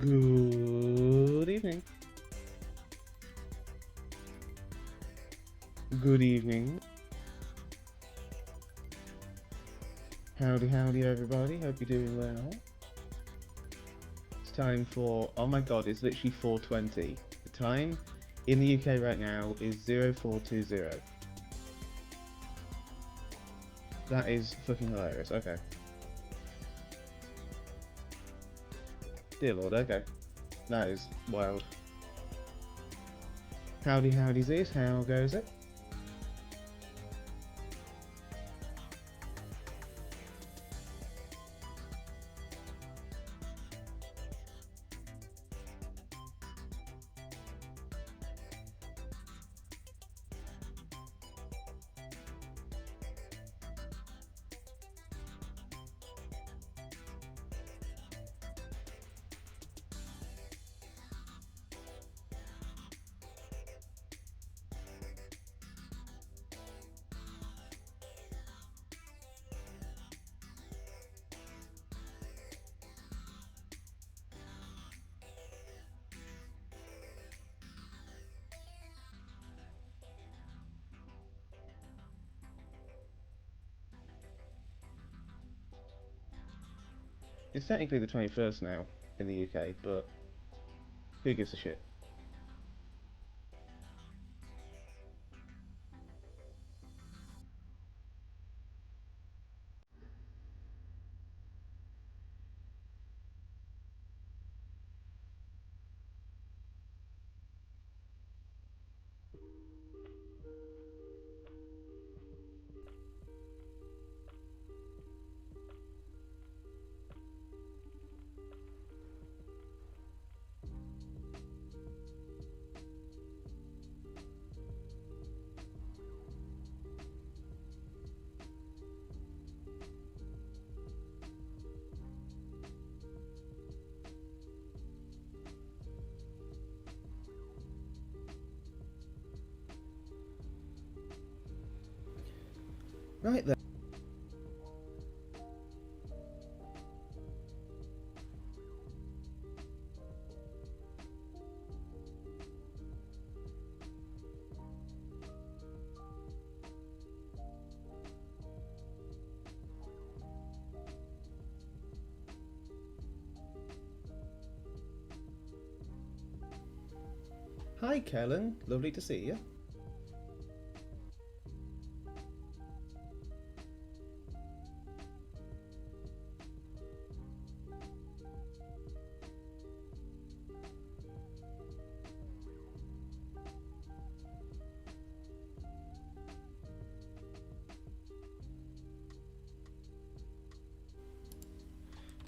Good evening. Good evening. Howdy, howdy, everybody. Hope you're doing well. It's time for. Oh my god, it's literally 4:20. The time in the UK right now is 0420. That is fucking hilarious. Okay. Dear Lord, okay. That is wild. Howdy, howdy, Zeus. How goes it? It's technically the 21st now in the UK, but who gives a shit? Right then. Hi, Kellen. Lovely to see you.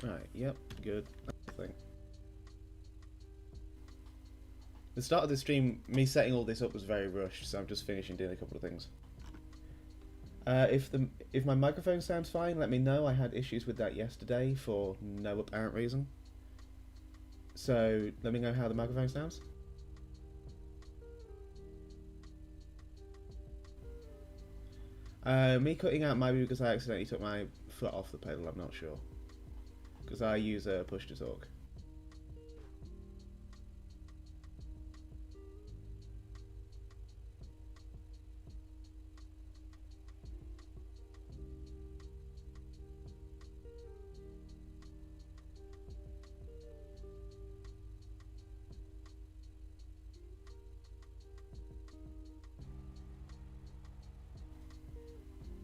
Right, yep, good. Thing. The start of the stream, me setting all this up was very rushed, so I'm just finishing doing a couple of things. If my microphone sounds fine, let me know. I had issues with that yesterday for no apparent reason. So let me know how the microphone sounds. Me cutting out might be because I accidentally took my foot off the pedal. I'm not sure because I use a push to talk.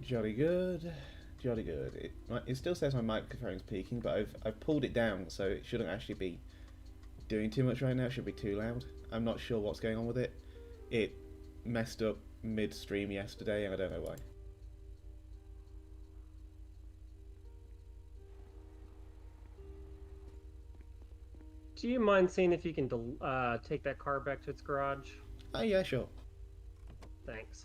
Jolly good, jolly good. It still says my microphone's peaking, but I've pulled it down, so it shouldn't actually be doing too much right now. It should be too loud. I'm not sure what's going on with it. It messed up mid-stream yesterday, and I don't know why. Do you mind seeing if you can take that car back to its garage? Oh yeah, sure. Thanks.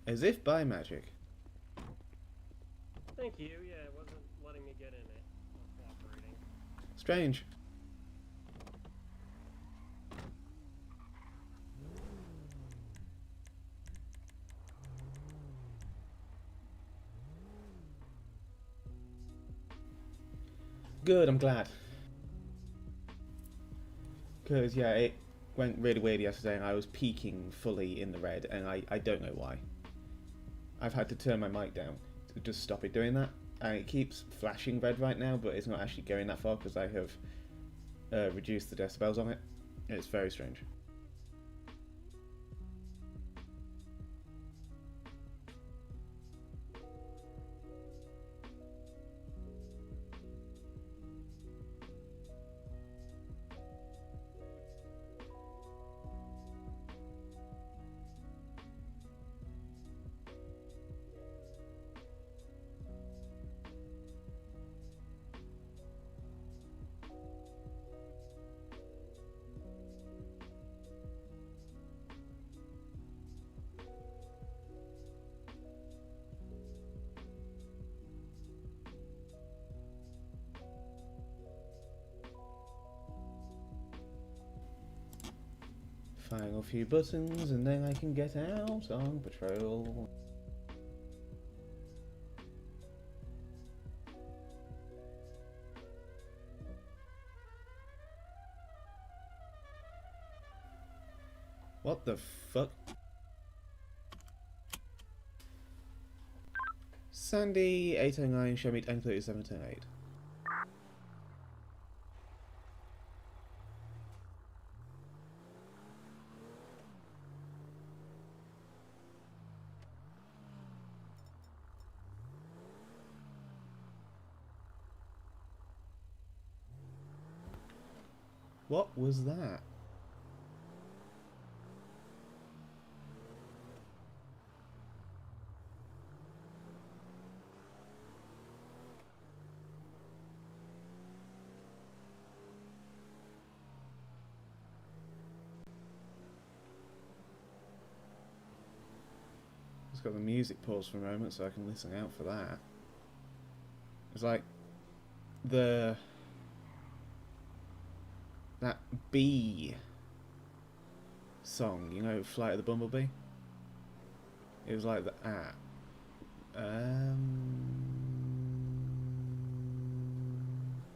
As if by magic. Thank you. Yeah, Strange. Good, I'm glad. Because, yeah, it went really weird yesterday and I was peaking fully in the red and I don't know why. I've had to turn my mic down to just stop it doing that. And it keeps flashing red right now, but it's not actually going that far because I have reduced the decibels on it. It's very strange. Firing a few buttons and then I can get out on patrol. What the fuck? Sandy 809, show me M3710-8. What was that? Just got the music paused for a moment so I can listen out for that. It's like that bee song, you know, Flight of the Bumblebee. It was like that.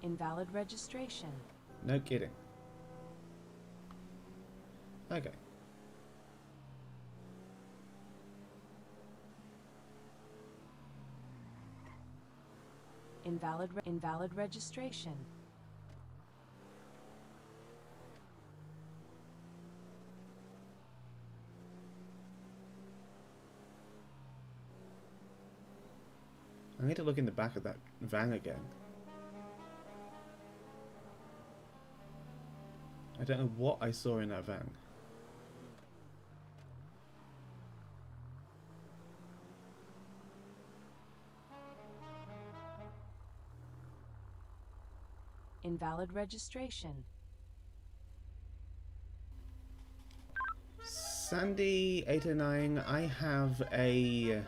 Invalid registration. No kidding. Okay. Invalid registration. I need to look in the back of that van again. I don't know what I saw in that van. Invalid registration. Sandy 809, I have a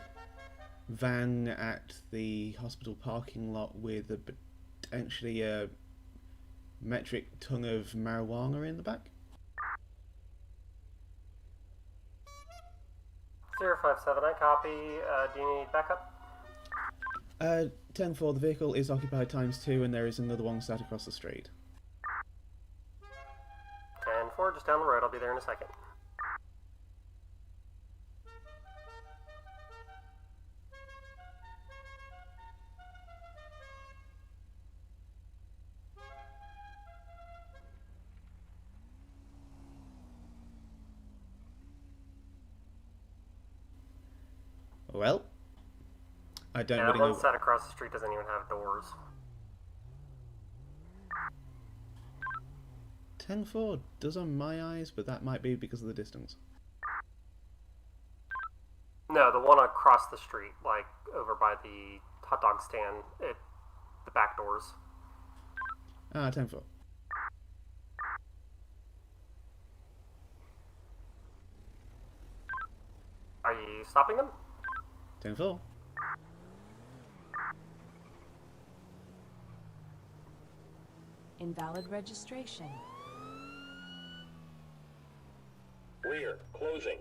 van at the hospital parking lot with potentially a metric ton of marijuana in the back. 057, I copy. Do you need backup? 10-4, the vehicle is occupied ×2 and there is another one sat across the street. 10-4, just down the road. I'll be there in a second. Well, I don't Yeah, really that one know. sat across the street doesn't even have doors. 10-4 does on my eyes, but that might be because of the distance. No, the one across the street, like over by the hot dog stand, the back doors. 10-4. Are you stopping them? 10-4. Invalid registration. Rear, closing.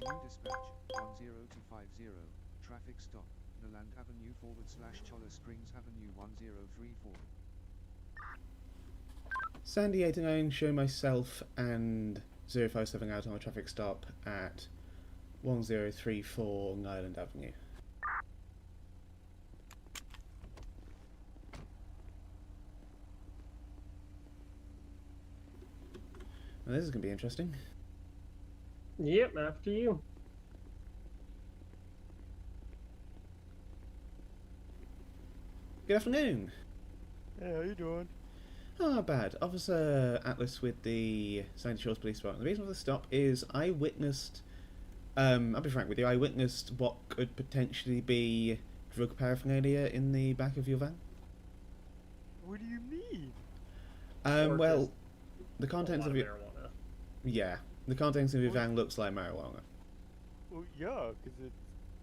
New dispatch, 10-50, traffic stop, Noland Avenue / Cholla Springs Avenue 1034. Sandy 89, show myself and 057 out on a traffic stop at 1034 Long Island Avenue. Now this is going to be interesting. Yep, after you. Good afternoon. Hey, how you doing? Oh, not bad. Officer Atlas with the Sandy Shores Police Department. The reason for the stop is I witnessed, I'll be frank with you, I witnessed what could potentially be drug paraphernalia in the back of your van. What do you mean? Or Well, just the contents a lot of your... marijuana. Yeah, the contents of your van looks like marijuana. Well, yeah, 'cause it's,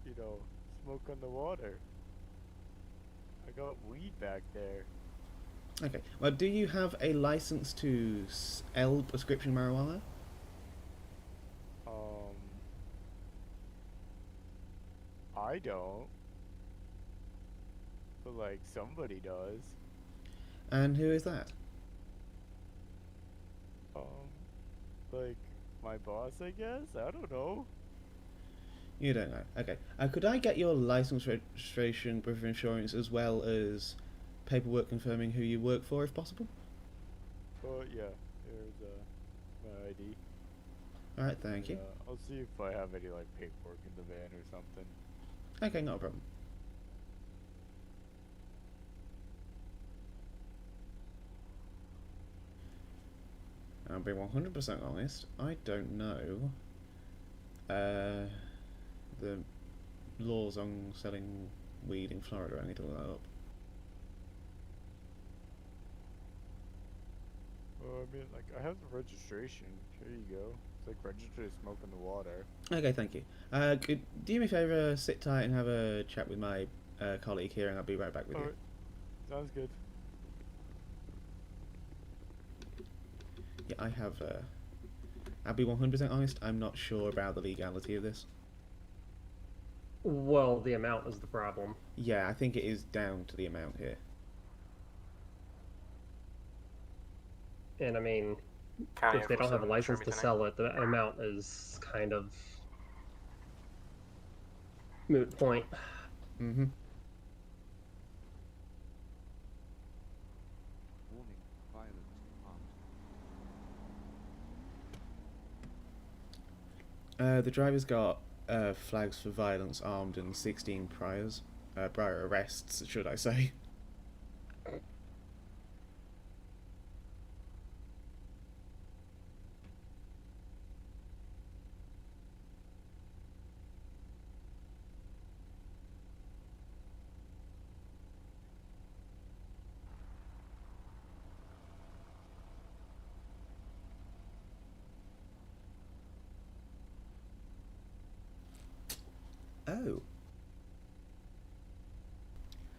you know, smoke on the water. I got weed back there. Okay, well, do you have a license to sell prescription marijuana? I don't. But, like, somebody does. And who is that? Like, my boss, I guess? I don't know. You don't know. Okay. Could I get your license, registration, proof of insurance, as well as paperwork confirming who you work for, if possible? Oh, yeah. Here's, my ID. Alright, thank you. I'll see if I have any, like, paperwork in the van or something. Okay, not a problem. I'll be 100% honest, I don't know the laws on selling weed in Florida. I need to look that up. Well, I mean, like, I have the registration. Here you go. It's like register to smoke in the water. Okay, thank you. Do you me a favour, sit tight and have a chat with my colleague here, and I'll be right back with you. Alright. Sounds good. Yeah, I have, I'll be 100% honest, I'm not sure about the legality of this. Well, the amount is the problem. Yeah, I think it is down to the amount here. And I mean, County if they don't have a enforcement license to attorney. sell it, the amount is kind of moot point. Mm-hmm. Warning, violent, armed. The driver's got flags for violence, armed, and 16 prior arrests, should I say.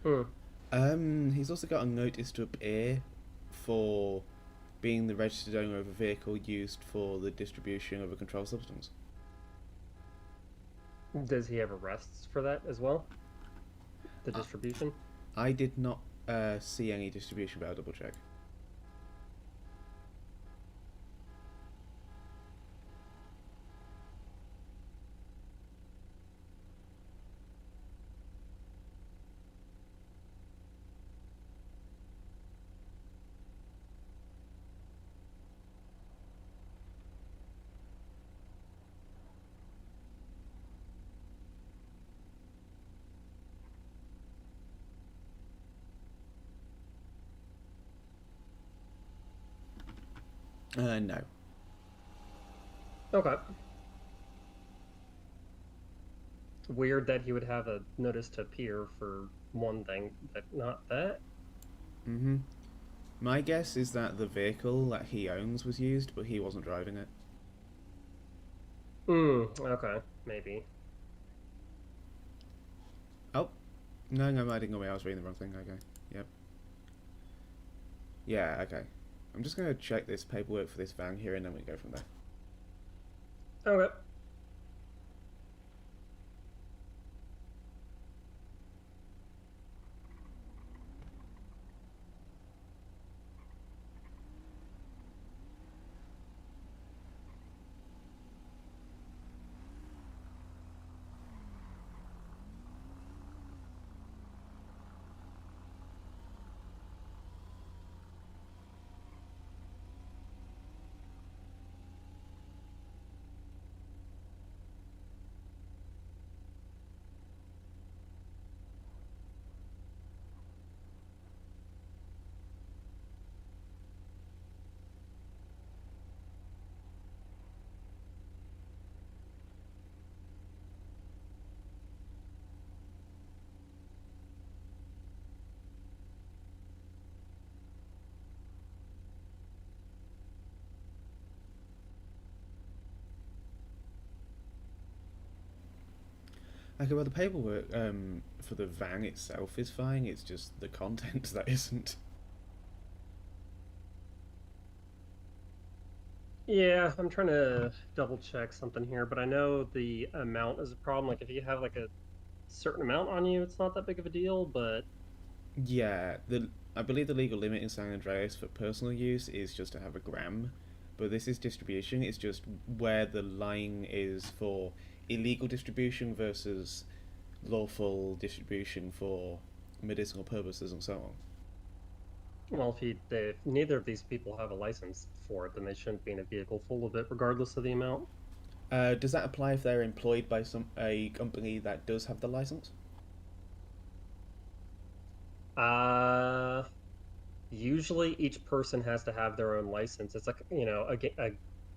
Oh. He's also got a notice to appear for being the registered owner of a vehicle used for the distribution of a controlled substance. Does he have arrests for that as well? The distribution? I did not see any distribution, but I'll double check. No. Okay. Weird that he would have a notice to appear for one thing, but not that. Mm-hmm. My guess is that the vehicle that he owns was used, but he wasn't driving it. Okay, maybe. Oh, no, I didn't go away. I was reading the wrong thing. Okay, yep. Yeah, okay. I'm just going to check this paperwork for this van here, and then we go from there. Okay. Okay, well, the paperwork for the van itself is fine. It's just the content that isn't. Yeah, I'm trying to double check something here, but I know the amount is a problem. Like if you have like a certain amount on you, it's not that big of a deal, but Yeah, I believe the legal limit in San Andreas for personal use is just to have a gram, but this is distribution. It's just where the line is for illegal distribution versus lawful distribution for medicinal purposes and so on. well, if neither of these people have a license for it, then they shouldn't be in a vehicle full of it, regardless of the amount. Does that apply if they're employed by a company that does have the license? Uh, Usually each person has to have their own license. It's like,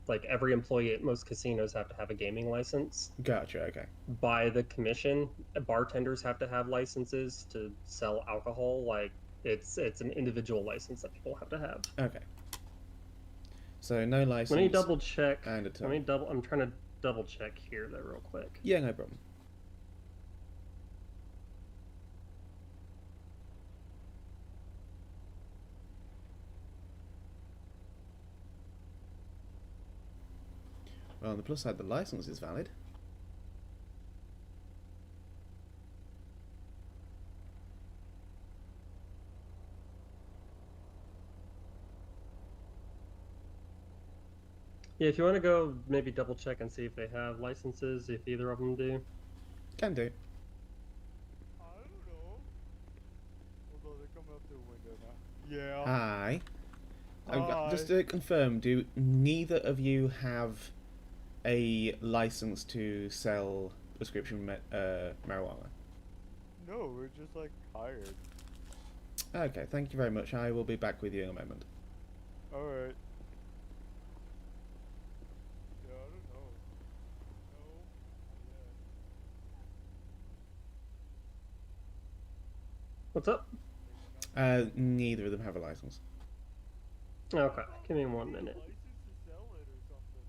like every employee at most casinos have to have a gaming license Gotcha. Okay. by the commission. Bartenders have to have licenses to sell alcohol. Like it's an individual license that people have to have. Okay. So no license. Let me double check. And a tow. I'm trying to double check here though real quick. Yeah, no problem. Well, on the plus side, the license is valid. Yeah, if you want to go maybe double check and see if they have licenses, if either of them do. Can do. I don't know. Although they're coming up the window now. Yeah. Hi. Hi. Just to confirm, do neither of you have a license to sell prescription marijuana? No, we're just like hired. Okay, thank you very much. I will be back with you in a moment. Alright. Yeah, I don't know. No. What's up? Neither of them have a license. Okay, give me 1 minute. License to sell it or something.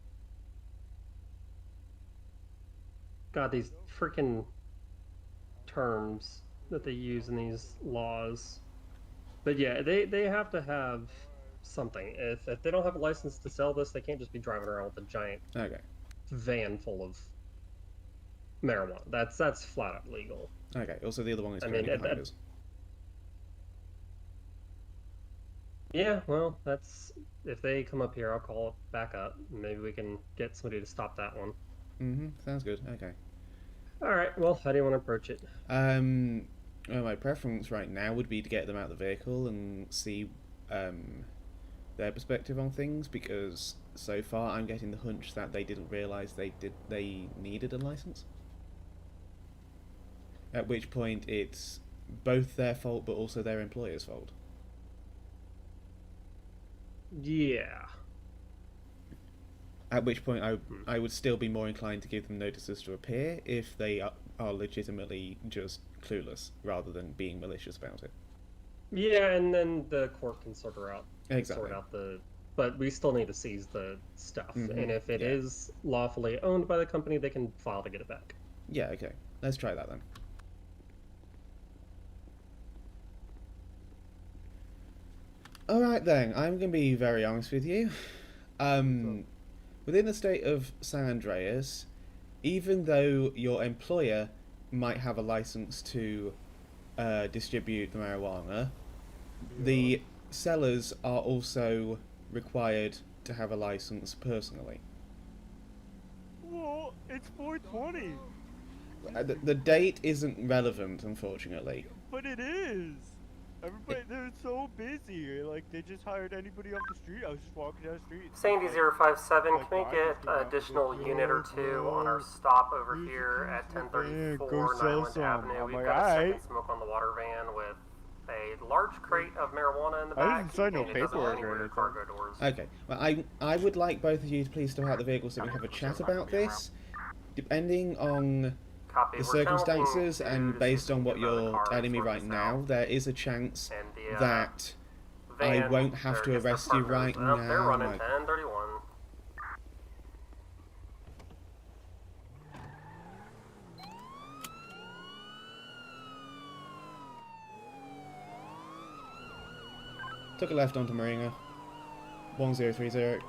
God, these freaking terms that they use in these laws. But yeah, they have to have something. If they don't have a license to sell this, they can't just be driving around with a giant Okay. van full of marijuana. That's flat out legal. Okay. Also, the other one is I mean, currently behind us. Yeah, well, that's if they come up here, I'll call it back up. Maybe we can get somebody to stop that one. Sounds good. Okay. All right. Well, how do you want to approach it? Well, my preference right now would be to get them out of the vehicle and see their perspective on things, because so far I'm getting the hunch that they didn't realise they needed a license. At which point it's both their fault but also their employer's fault. Yeah. At which point I would still be more inclined to give them notices to appear if they are legitimately just clueless rather than being malicious about it. Yeah, and then the court can sort Exactly. out the. But we still need to seize the stuff, and if it yeah. is lawfully owned by the company, they can file to get it back. Yeah, okay. Let's try that then. Alright then, I'm going to be very honest with you. Within the state of San Andreas, even though your employer might have a license to distribute the marijuana, the sellers are also required to have a license personally. Well, it's 420. The date isn't relevant, unfortunately. But it is. Everybody, they're so busy. Like, they just hired anybody off the street. I was just walking down the street. Sandy057, Like, can we I get just came out additional with, unit or two on our stop over here's here the at keys to the van, 1034 go sell Nyland some. Avenue? I'm We've like, got a second alright. smoke on the water van with a large crate of marijuana in the I back. didn't sign no and it doesn't have paperwork or any rear anything. cargo doors. Okay, well, I would like both of you to please step out the vehicle so we have a chat about this. Depending on Copy. the We're circumstances counting and to based see on if what we can go to the you're car telling me towards right the now, south. there is a chance And the that I van, won't have to or I guess the arrest you partners, right now. They're running like- 1031. Took a left onto Marina. 1030.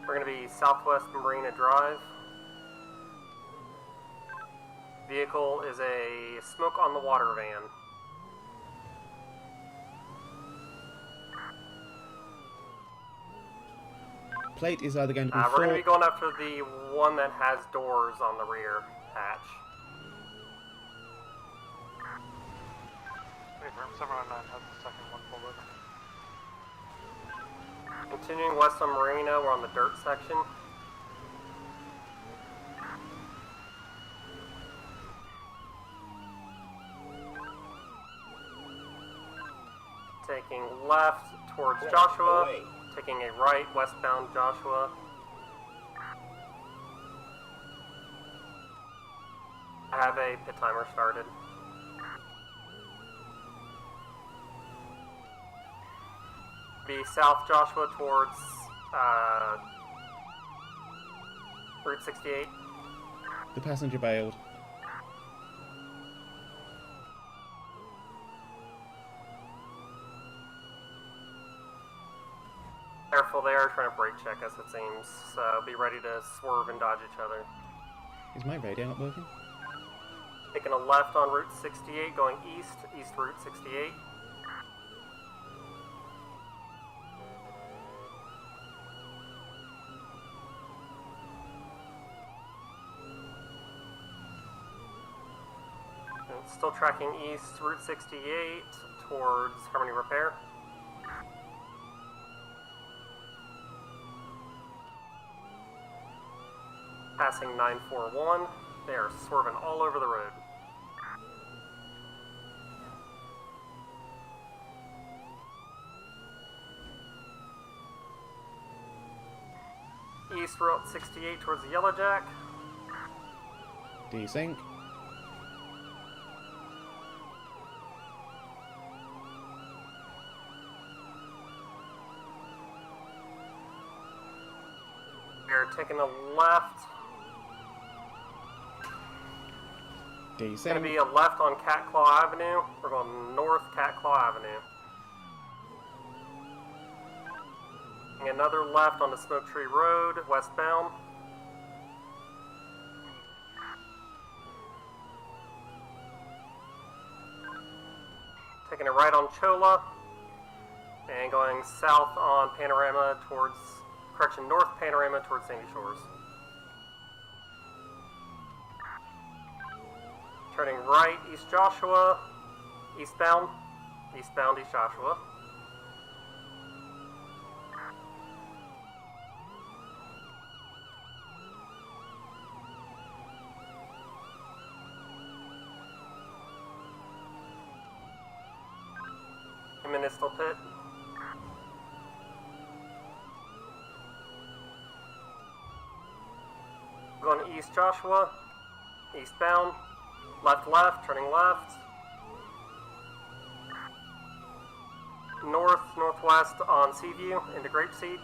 We're going to be Southwest Marina Drive. Vehicle is a smoke on the water van. Plate is either going to be We're going to 4... be going after the one that has doors on the rear hatch. Room 709 has the second one forward. Continuing west on Marina, we're on the dirt section. Taking left towards Joshua, away. taking a right westbound Joshua. I have a pit timer started. Be South Joshua towards Route 68. The passenger bailed. Careful there, trying to brake check us it seems. So be ready to swerve and dodge each other. Is my radio not working? Taking a left on Route 68, going east, East Route 68. And still tracking east, Route 68, towards Harmony Repair. Passing 941, they are swerving all over the road. East Route 68 towards the Yellow Jack. Desync. We're taking a left. It's going to be Desync. a left on Cat Claw Avenue. We're going north Cat Claw Avenue. And another left onto Smoke Tree Road, westbound. Taking a right on Chola. And going south on Panorama towards, correction, north Panorama towards Sandy Shores. Turning right, East Joshua, eastbound, East Joshua. Ministal Pit. Going to East Joshua, eastbound, left, turning left. Northwest on Seaview into Grapeseed.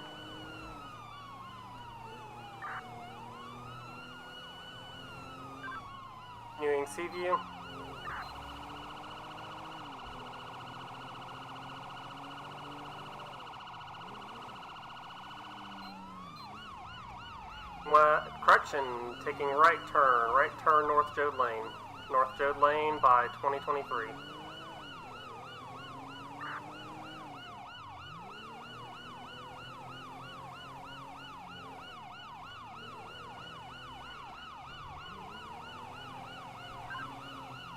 Continuing Seaview. Correction, taking right turn North Jode Lane. North Jode Lane by 2023.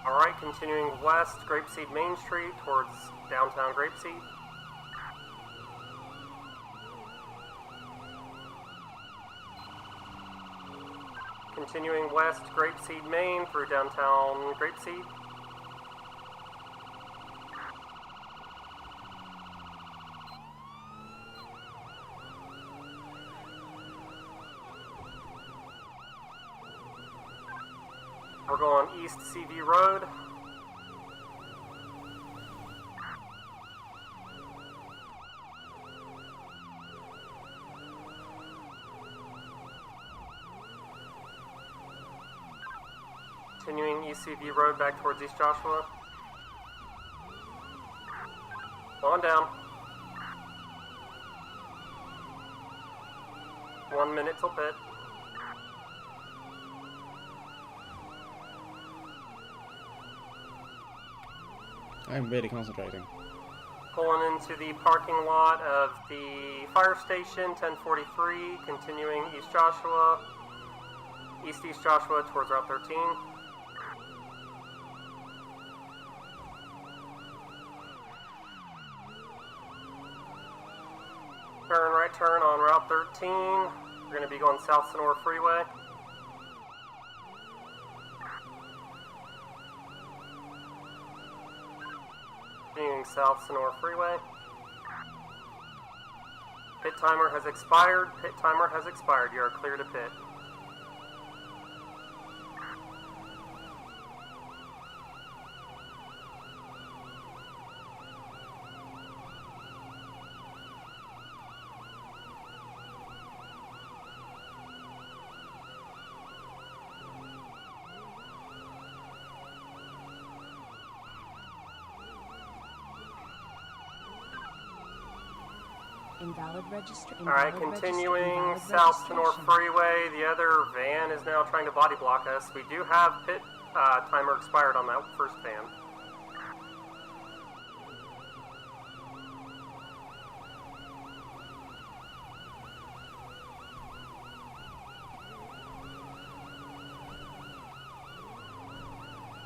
Alright, continuing west, Grapeseed Main Street towards downtown Grapeseed. Continuing west, Grapeseed Main through downtown Grapeseed. We're going East CV Road. Continuing East CV Road back towards East Joshua. On down. 1 minute till pit. I'm really concentrating. Pulling into the parking lot of the fire station, 1043, continuing East Joshua, East Joshua towards Route 13. Right turn on Route 13. We're going to be going South Sonora Freeway. Continuing South Sonora Freeway. Pit timer has expired. You are clear to pit. Alright, continuing South Sonora Freeway. The other van is now trying to body block us. We do have pit timer expired on that first van.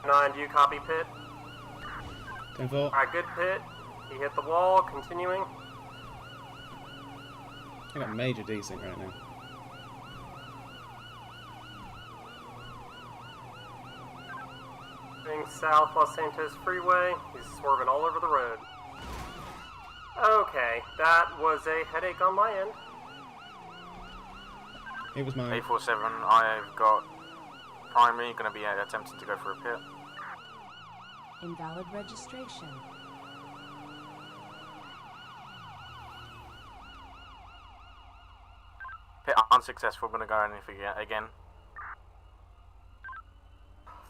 Nine, do you copy pit? 10-4. Alright, good pit. He hit the wall, continuing. I got major desync right now. Going south Los Santos Freeway. He's swerving all over the road. Okay, that was a headache on my end. It was mine. 847, I've got primary, going to be attempting to go for a pit. Invalid registration. Pit unsuccessful, going to go anything again.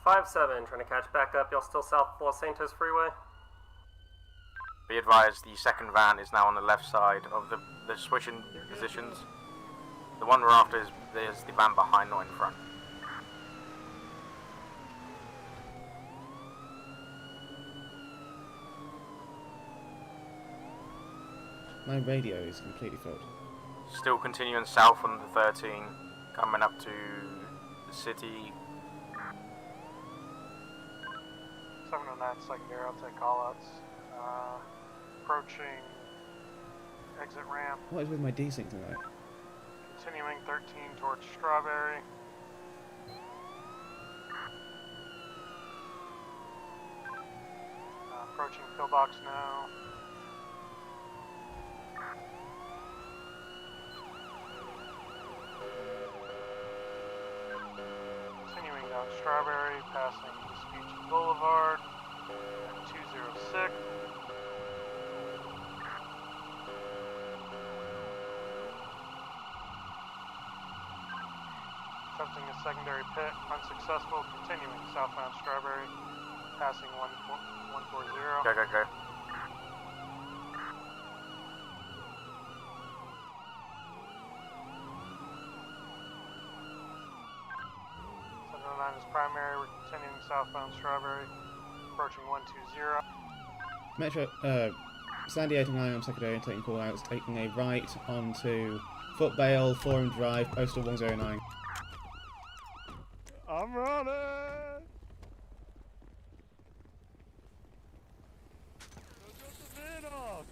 5-7, trying to catch back up. Y'all still south Los Santos Freeway? Be advised, the second van is now on the left side of the switching positions. The one we're after is the van behind, not in front. My radio is completely filled. Still continuing south on the 13, coming up to the city. 709 secondary, I'll take callouts. Approaching exit ramp. What is with my desync tonight? Continuing 13 towards Strawberry. Approaching pillbox now. Southbound Strawberry, passing Vespucci Boulevard at 206. Attempting a secondary pit, unsuccessful, continuing southbound Strawberry, passing 140. Go. 709 is primary, we're continuing southbound Strawberry, approaching 120. Metro, Sandy 89 on secondary and taking call outs, taking a right onto Footbale, Forum Drive, Postal 109. I'm running! Don't cut the van off!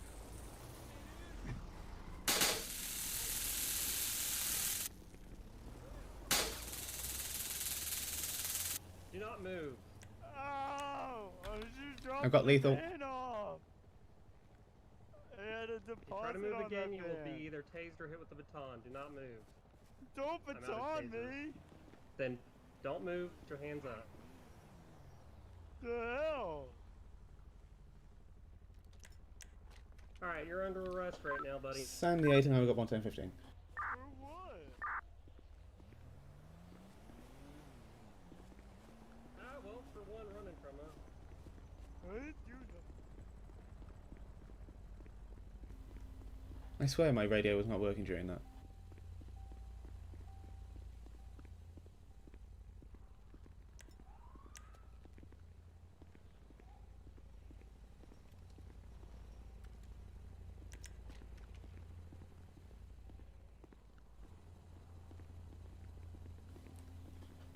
Do not move. Ow! I just dropped I've got the lethal. van off! I had a If you try to deposit move on again, that you will van. be either tased or hit with the baton. Do not move. Don't I'm out of baton tasers. me! Then don't move. Put your hands up. The hell? Alright, you're under arrest right now, buddy. Sandy 89, we've got 11015. For what? Ah, well, for one, running from us. I didn't do nothing. I swear my radio was not working during that.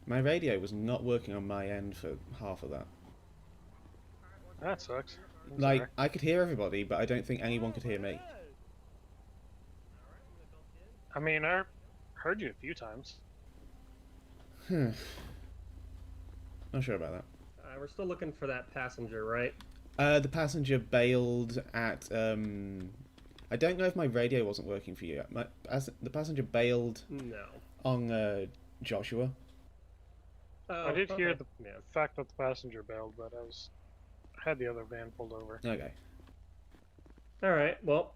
My radio was not working on my end for half of that. That sucks. Like, I could hear everybody, but I don't think anyone could hear me. I mean, I heard you a few times. Not sure about that. We're still looking for that passenger, right? The passenger bailed at, I don't know if my radio wasn't working for you. The passenger bailed No. on, Joshua. Oh, I did hear okay. the fact that the passenger bailed, but I had the other van pulled over. Okay. Alright, well.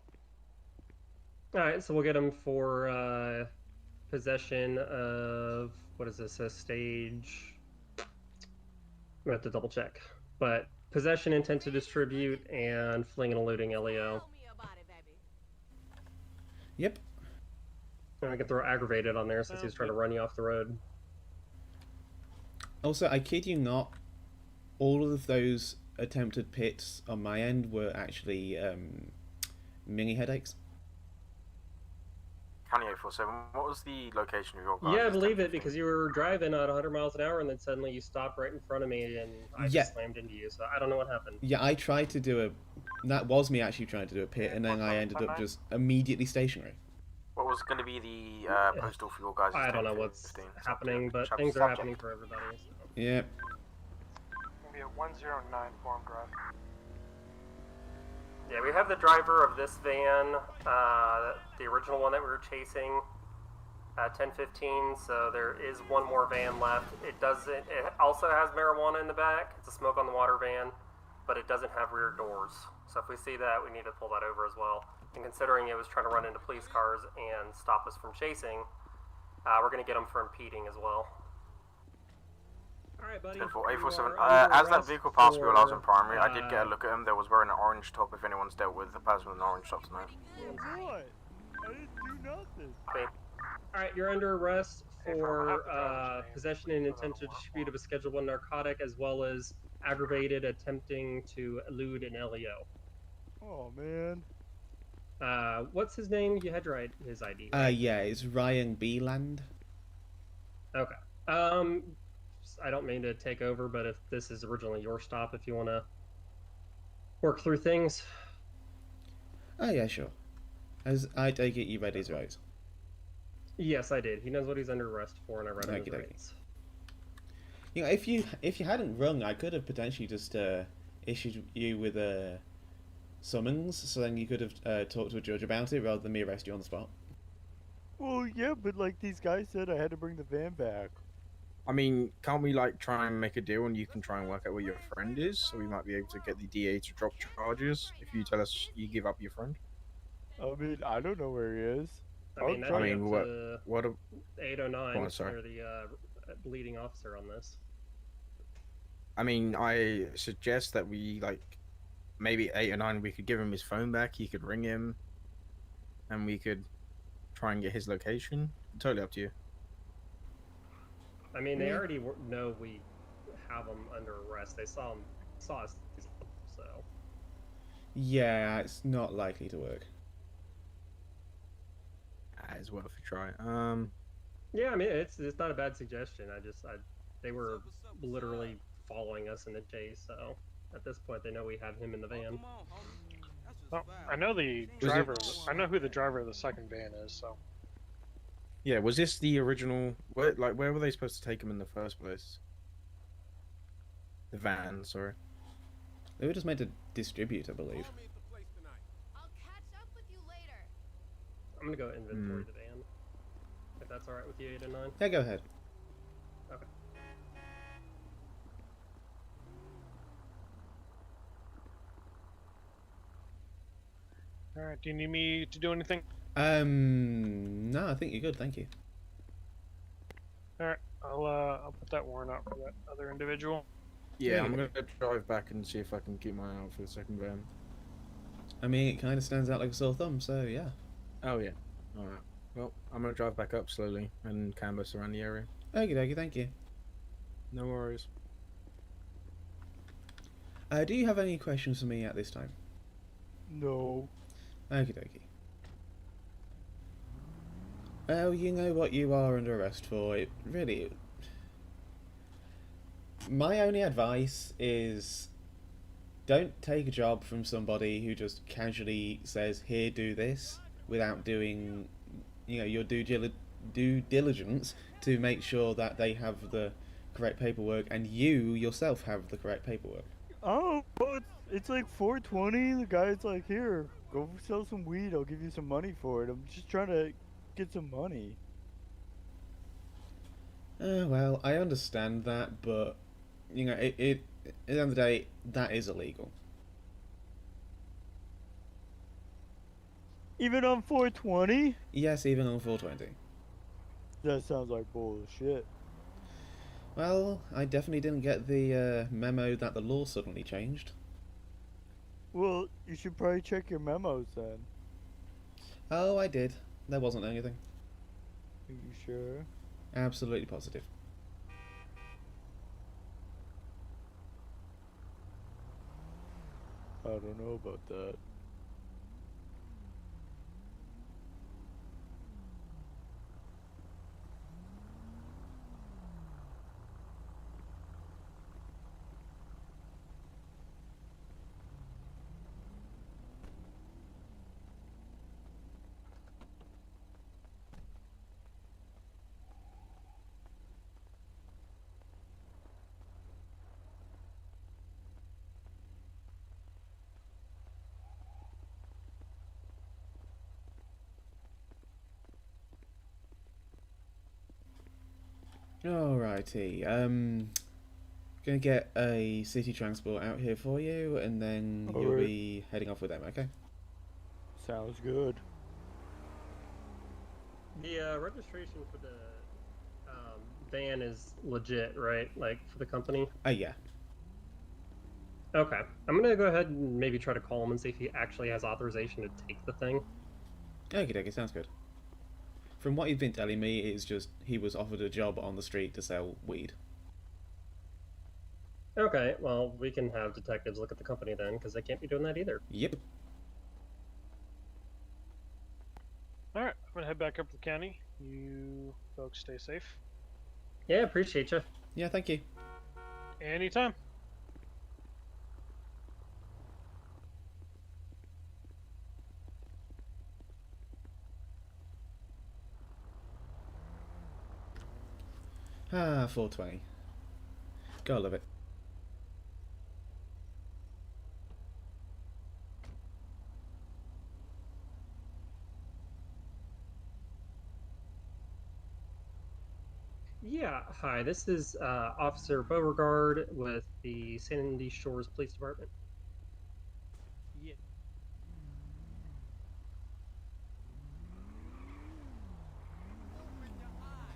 Alright, so we'll get him for possession of, what is this, a stage? We have to double check. But possession, intent to distribute, and fleeing and eluding LEO. Yep. And I can throw aggravated on there since he's trying to run you off the road. Also, I kid you not, all of those attempted pits on my end were actually mini headaches. County 847, what was the location of your guys? Yeah, I believe it, because you were driving at 100 miles an hour and then suddenly you stopped right in front of me and I Yeah. just slammed into you, so I don't know what happened. Yeah, I tried to do that was me actually trying to do a pit, and then I ended up just immediately stationary. What was going to be the postal for your guys? I don't know what's happening, but things are happening for everybody. So. Yeah. Maybe at 109 Forum Drive. Yeah, we have the driver of this van, the original one that we were chasing, 1015. So there is one more van left. It also has marijuana in the back. It's a smoke on the water van, but it doesn't have rear doors. So if we see that, we need to pull that over as well. And considering it was trying to run into police cars and stop us from chasing, we're going to get them for impeding as well. Alright, buddy. 847. As that vehicle passed me while I was in primary, I did get a look at him. There was wearing an orange top. If anyone's dealt with the person with an orange top tonight. What? I didn't do nothing. Alright, you're under arrest for possession and intent to distribute of a Schedule 1 narcotic, as well as aggravated attempting to elude an LEO. Oh, man. What's his name? You had his ID. Yeah, it's Ryan Beeland. Okay. I don't mean to take over, but if this is originally your stop, if you want to work through things. Oh yeah, sure. As I take it, you read his rights. Yes, I did. He knows what he's under arrest for, and I read him his rights. You know, if you hadn't rung, I could have potentially just issued you with a summons, so then you could have talked to a judge about it rather than me arrest you on the spot. Well, yeah, but like these guys said, I had to bring the van back. I mean, can't we like try and make a deal and you can try and work out where your friend is, so we might be able to get the DA to drop charges if you tell us you give up your friend? I mean, I don't know where he is. I mean, that'd I be mean, up to what? 809 Go on, sorry. or the leading officer on this. I mean, I suggest that we like maybe 8 or 9. We could give him his phone back. He could ring him, and we could try and get his location. Totally up to you. I mean, they already know we have him under arrest. They saw us, so. Yeah, it's not likely to work. It's worth a try. Yeah, I mean, it's not a bad suggestion. They were literally following us in the chase, so at this point they know we have him in the van. Well, I know the driver. I know who the driver of the second van is. So. Yeah, was this the original? Where were they supposed to take him in the first place? The van, sorry. They were just meant to distribute, I believe. I'll catch up with you later. I'm gonna go inventory the van, if that's all right with you, 8 and 9. Yeah, go ahead. Okay. All right. Do you need me to do anything? No, I think you're good, thank you. All right. I'll put that warrant out for that other individual. Yeah, I'm gonna drive back and see if I can keep my eye out for the second van. I mean, it kind of stands out like a sore thumb, so yeah. Oh yeah. All right. Well, I'm gonna drive back up slowly and canvass around the area. Okie dokie, thank you. No worries. Do you have any questions for me at this time? No. Okie dokie. Well, you know what you are under arrest for. It really... My only advice is don't take a job from somebody who just casually says, here, do this, without doing, your due diligence to make sure that they have the correct paperwork and you yourself have the correct paperwork. Oh, but it's like 420. The guy's like, here, go sell some weed. I'll give you some money for it. I'm just trying to get some money. Well, I understand that, but at the end of the day, that is illegal. Even on 420? Yes, even on 420. That sounds like bullshit. Well, I definitely didn't get the memo that the law suddenly changed. Well, you should probably check your memos then. Oh, I did. There wasn't anything. Are you sure? Absolutely positive. I don't know about that. Alrighty. Gonna get a city transport out here for you, and then you'll Alright. be heading off with them, okay? Sounds good. The registration for the van is legit, right? Like, for the company? Yeah. Okay. I'm gonna go ahead and maybe try to call him and see if he actually has authorization to take the thing. Okie dokie, sounds good. From what you've been telling me, it's just he was offered a job on the street to sell weed. Okay, well, we can have detectives look at the company then, because they can't be doing that either. Yep. All right. I'm gonna head back up to the county. You folks stay safe. Yeah, appreciate you. Yeah, thank you. Anytime. Ah, 420. Gotta love it. Yeah, hi. This is Officer Beauregard with the Sandy Shores Police Department. Yeah.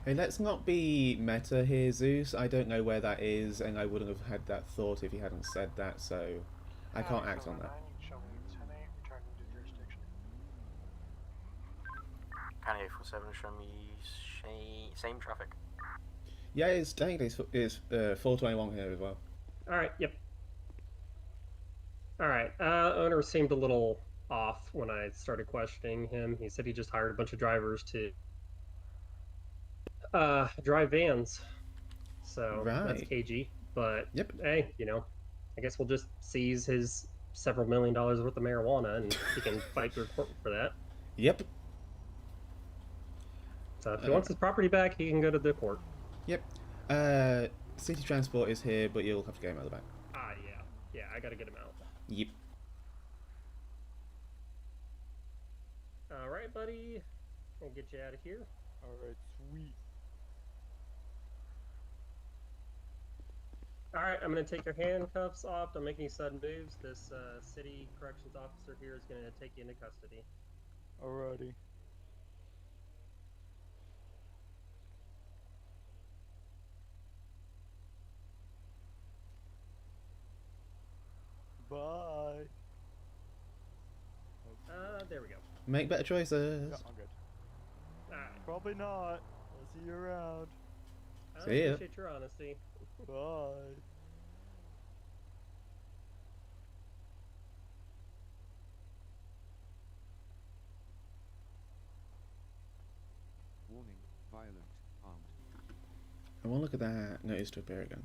Hey, let's not be meta here, Zeus. I don't know where that is, and I wouldn't have had that thought if you hadn't said that, so I can't act on that. Show me 10-8, returning to jurisdiction. County 847, show me same traffic. Yeah, it's technically it's 421 here as well. All right. Yep. All right. Owner seemed a little off when I started questioning him. He said he just hired a bunch of drivers to drive vans. So that's Right. cagey. But Yep. hey, I guess we'll just seize his several $1 million worth of marijuana, and he can fight through court for that. Yep. So if he wants his property back, he can go to the court. Yep. City transport is here, but you'll have to get him out of the back. Ah, yeah. Yeah, I gotta get him out. Yep. All right, buddy. I'll get you out of here. Alright, sweet. All right, I'm gonna take your handcuffs off. Don't make any sudden moves. This city corrections officer here is gonna take you into custody. Alrighty. Bye. There we go. Make better choices. Yeah, I'm good. All right. Probably not. I'll see you around. I See ya. appreciate your honesty. Bye. Warning, violent, armed. I want to look at that notice to appear again.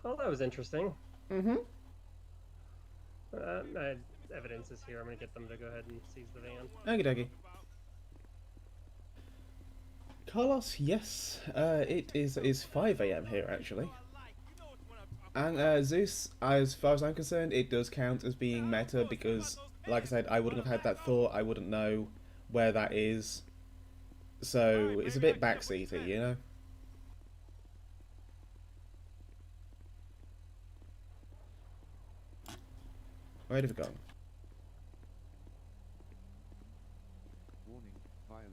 Well, that was interesting. Mm-hmm. Evidence is here. I'm gonna get them to go ahead and seize the van. Okie dokie. Carlos, yes, it is 5 a.m. here actually. And Zeus, as far as I'm concerned, it does count as being meta because, like I said, I wouldn't have had that thought. I wouldn't know where that is. So it's a bit backseaty, you know? Where have we gone? Warning, violent,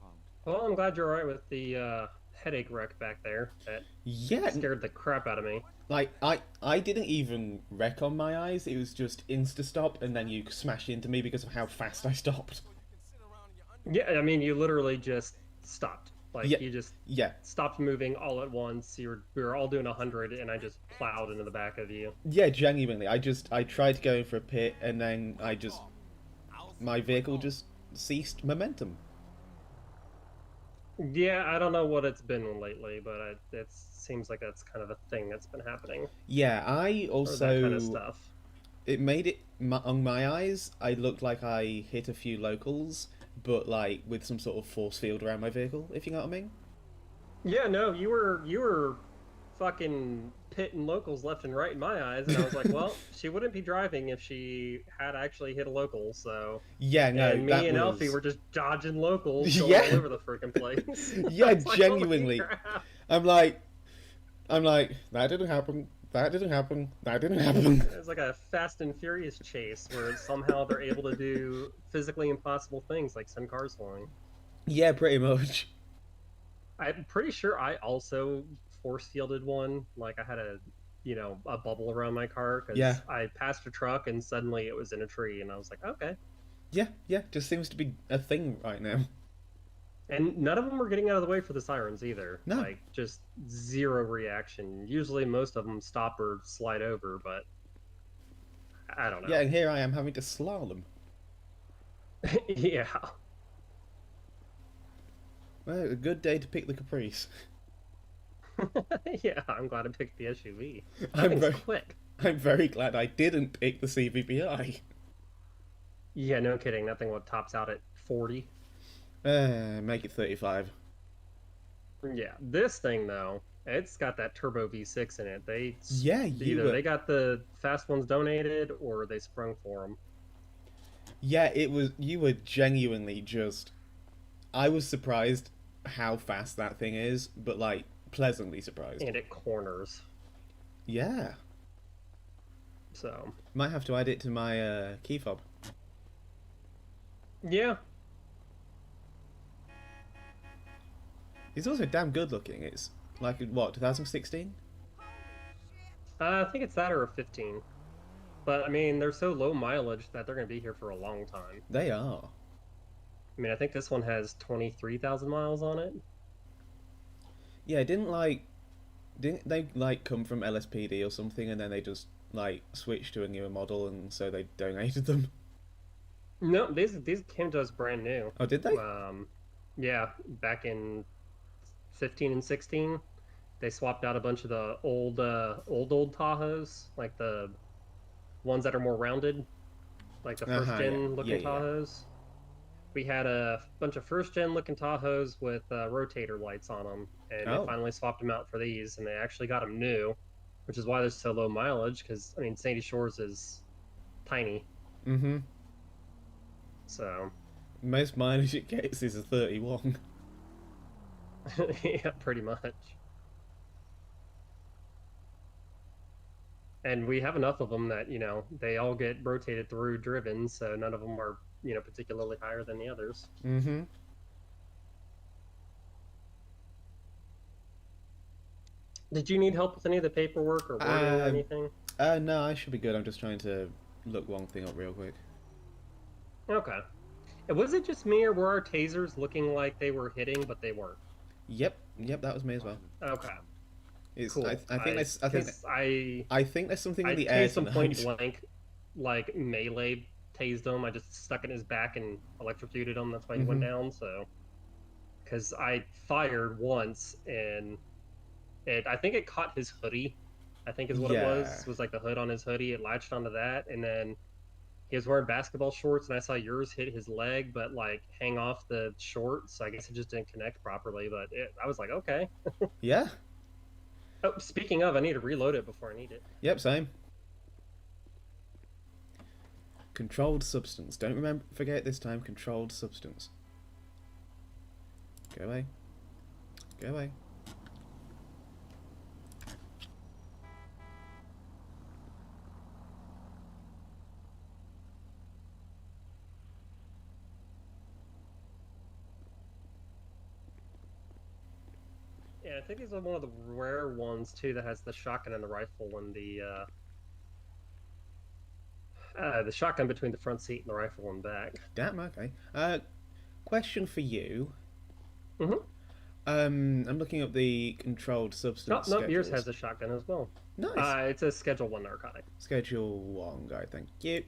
armed. Well, I'm glad you're alright with the headache wreck back there. That Yeah, scared the crap out of me. like I didn't even wreck on my eyes. It was just insta stop, and then you smashed into me because of how fast I stopped. Yeah, I mean, you literally just stopped. Like, Yeah. you just Yeah, stopped moving all at once. We were all doing 100, and I just plowed into the back of you. yeah, genuinely. I tried to go in for a pit, and then my vehicle just ceased momentum. Yeah, I don't know what it's been lately, but it seems like that's kind of a thing that's been happening. Yeah, I Or also that kind of stuff. it made it on my eyes. I looked like I hit a few locals, but like with some sort of force field around my vehicle. If you know what I mean. Yeah, no, you were fucking pitting locals left and right in my eyes, and I was like, well, she wouldn't be driving if she had actually hit a local. So Yeah, no, and me that and was... Alfie were just dodging locals going Yeah. all over the freaking place. Yeah, I was like, holy genuinely. crap. I'm like, that didn't happen. That didn't happen. That didn't happen. It's like a Fast and Furious chase where somehow they're able to do physically impossible things like send cars flying. Yeah, pretty much. I'm pretty sure I also force fielded one. Like I had a bubble around my car because Yeah. I passed a truck and suddenly it was in a tree, and I was like, okay. Yeah, just seems to be a thing right now. And none of them were getting out of the way for the sirens either. No. Like just zero reaction. Usually most of them stop or slide over, but I don't know. Yeah, and here I am having to slalom. Yeah. Well, a good day to pick the Caprice. Yeah, I'm glad I picked the SUV. That I'm thing's very, quick. I'm very glad I didn't pick the CVBI. Yeah, no kidding. That thing what tops out at 40. Make it 35. Yeah, this thing though, it's got that turbo V6 in it. Yeah, you Either were. they got the fast ones donated or they sprung for them. Yeah, it was. You were genuinely just. I was surprised how fast that thing is, but like pleasantly surprised. And it corners. Yeah, So might have to add it to my key fob. yeah, It's also damn good looking. It's like what 2016. I think it's that or a 15. But I mean, they're so low mileage that they're going to be here for a long time. They are. I mean, I think this one has 23,000 miles on it. Yeah, didn't they like come from LSPD or something, and then they just like switched to a newer model, and so they donated them? No, these came to us brand new. Oh, did they? Yeah, back in 15 and 16, they swapped out a bunch of the old Tahoes, like the ones that are more rounded, like the first gen yeah. looking Yeah. Tahoes. We had a bunch of first gen looking Tahoes with rotator lights on them, and Oh. they finally swapped them out for these, and they actually got them new, which is why they're so low mileage. Because I mean, Sandy Shores is tiny, Mm-hmm. so Most mileage it gets is a 31. yeah, pretty much. And we have enough of them that they all get rotated through driven, so none of them are particularly higher than the others. Mm-hmm. Did you need help with any of the paperwork or wording or anything? No, I should be good. I'm just trying to look one thing up real quick. Okay. And was it just me, or were our tasers looking like they were hitting, but they weren't? Yep, that was me as well. Okay. It's, Cool. I think I think there's something I in the air tased him tonight. point blank, like melee tased him. I just stuck it in his back and electrocuted him. That's why he went down. So, because I fired once and I think it caught his hoodie. I think is what it was. Was like the hood on his hoodie. It latched onto that, and then he was wearing basketball shorts, and I saw yours hit his leg, but like hang off the shorts. So I guess it just didn't connect properly. But I was like, okay. Yeah. Oh, speaking of, I need to reload it before I need it. Yep, same. Controlled substance. Don't forget this time. Controlled substance. Go away. Go away. Yeah, I think these are one of the rare ones too that has the shotgun and the rifle and the shotgun between the front seat and the rifle in back. Damn. Okay. Question for you. Mm-hmm. I'm looking up the controlled substance. No, yours has a shotgun as well. Nice. It's a Schedule 1 narcotic. Schedule 1 guy. Thank you.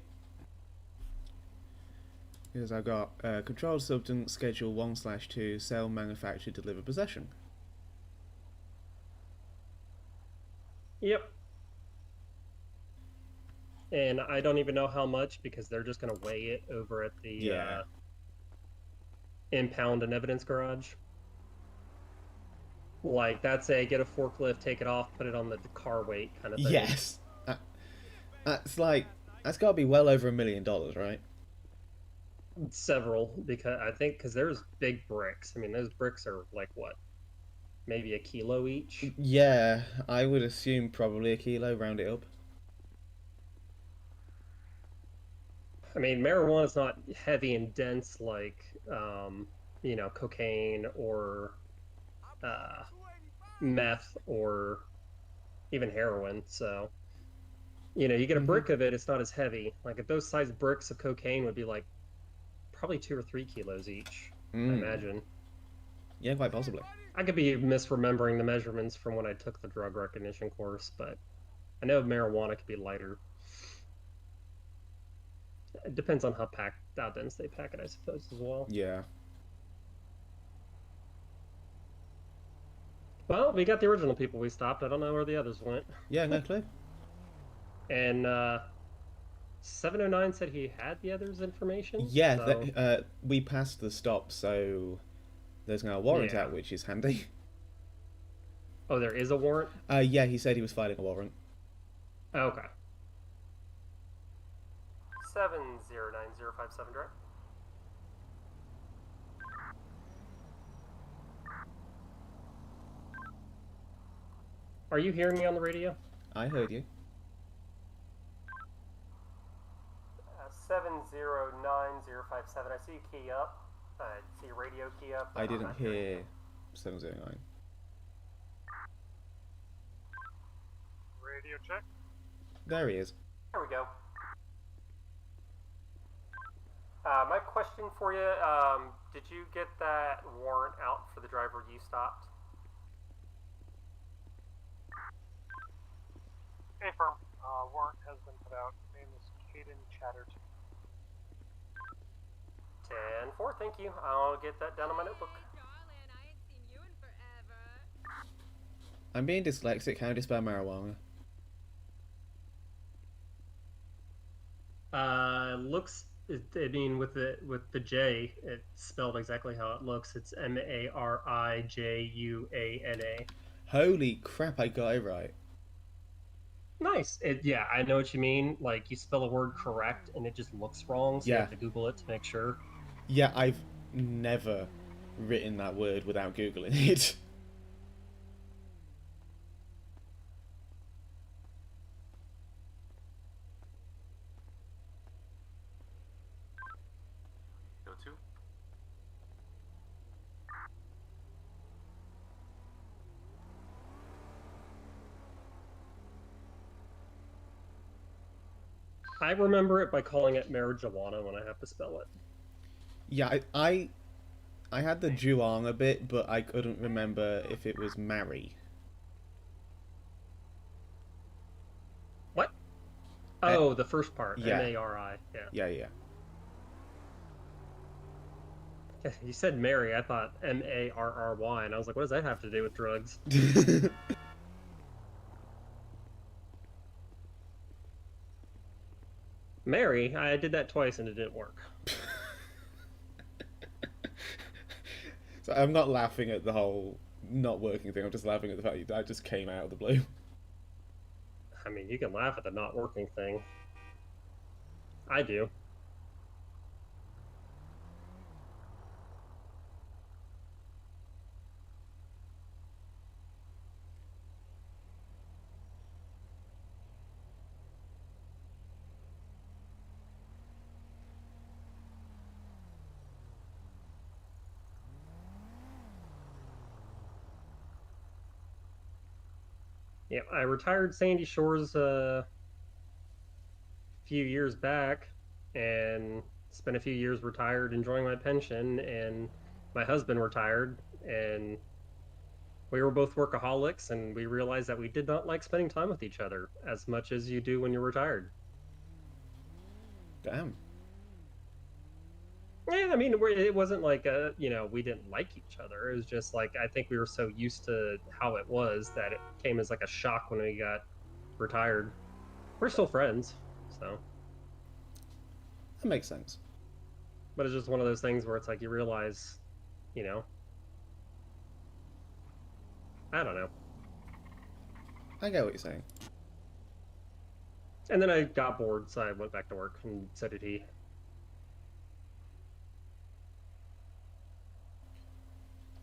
Because I got controlled substance Schedule 1/2 sell, manufacture, deliver, possession. Yep. And I don't even know how much because they're just going to weigh it over at the impound and evidence garage. Like, that's a get a forklift, take it off, put it on the car weight kind of thing. Yes. That's got to be well over $1 million, right? Several, because there's big bricks. I mean, those bricks are like what? Maybe a kilo each? Yeah, I would assume probably a kilo, round it up. I mean, marijuana is not heavy and dense like, cocaine or meth or even heroin. So, you get a brick of it, it's not as heavy. Like if those size bricks of cocaine would be like probably 2 or 3 kilos each, I imagine. Yeah, quite possibly. I could be misremembering the measurements from when I took the drug recognition course, but I know marijuana could be lighter. It depends on how dense they pack it, I suppose, as well. Yeah. Well, we got the original people we stopped. I don't know where the others went. Yeah, no clue. And 709 said he had the others' information. Yeah, so... we passed the stop, so there's now a warrant Yeah. out, which is handy. Oh, there is a warrant? Yeah, he said he was filing a warrant. Okay. 709057 direct. Are you hearing me on the radio? I heard you. 709057. I see you key up. I see your radio key up. I didn't hear 709. Radio check. There he is. There we go. My question for you, did you get that warrant out for the driver you stopped? Affirm. Warrant has been put out. Name is Caden Chatterton. 10-4, thank you. I'll get that down on my notebook. Hey, darling, I ain't seen you in forever. I'm being dyslexic. How do you spell marijuana? Looks. I mean, with the J, it's spelled exactly how it looks. It's Marijuana. Holy crap! I got it right. Nice. Yeah, I know what you mean. Like, you spell a word correct and it just looks wrong, so you Yeah. have to Google it to make sure. Yeah, I've never written that word without googling it. Go to. I remember it by calling it marijuana when I have to spell it. Yeah, I had the Juana bit, but I couldn't remember if it was marry. What? Oh, the first part. yeah. M-A-R-I. Yeah. Yeah. You said Mary, I thought M-A-R-R-Y, and I was like, what does that have to do with drugs? Mary, I did that twice and it didn't work. So I'm not laughing at the whole not working thing. I'm just laughing at the fact that just came out of the blue. I mean, you can laugh at the not working thing. I do. Yeah, I retired Sandy Shores a few years back and spent a few years retired enjoying my pension, and my husband retired, and we were both workaholics, and we realized that we did not like spending time with each other as much as you do when you're retired. Damn. Yeah, I mean, it wasn't like we didn't like each other. It was just like, I think we were so used to how it was that it came as like a shock when we got retired. We're still friends, so. That makes sense. But it's just one of those things where it's like you realize, I don't know. I get what you're saying. And then I got bored, so I went back to work, and so did he.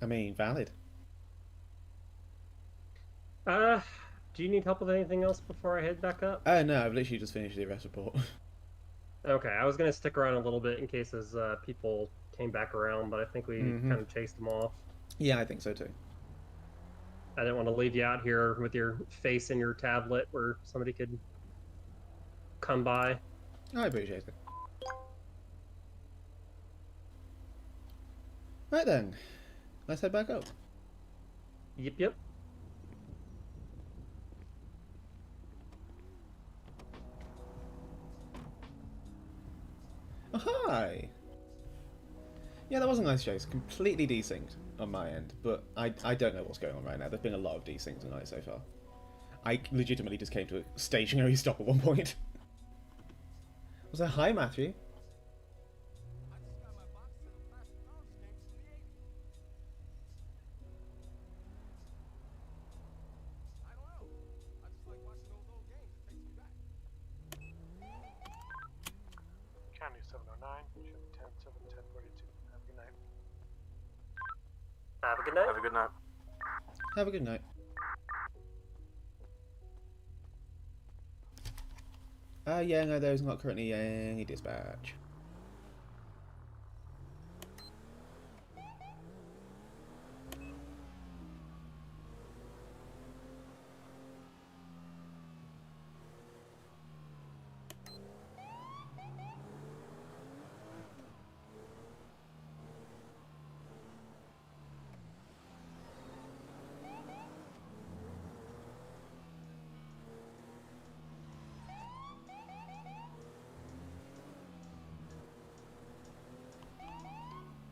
I mean, valid. Do you need help with anything else before I head back up? No, I've literally just finished the arrest report. Okay, I was gonna stick around a little bit in case as people came back around, but I think we kind of chased them off. Yeah, I think so too. I didn't want to leave you out here with your face in your tablet where somebody could come by. I appreciate it. Right then, let's head back up. Yep. Oh, hi! Yeah, that was a nice chase. Completely desynced on my end, but I don't know what's going on right now. There's been a lot of desyncs tonight so far. I legitimately just came to a stationary stop at one point. Was that hi, Matthew? County 709, Chevy 10-7, 1042. Have a good night. Have a good night. Have a good night. Have a good night. Yeah, no, there's not currently any dispatch.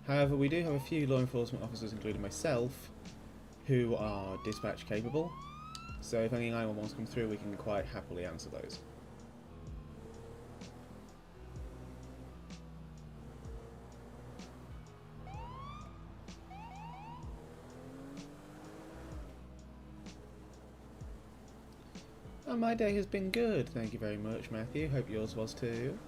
However, we do have a few law enforcement officers, including myself, who are dispatch capable. So if any 911s come through, we can quite happily answer those. Oh, my day has been good, thank you very much, Matthew. Hope yours was too.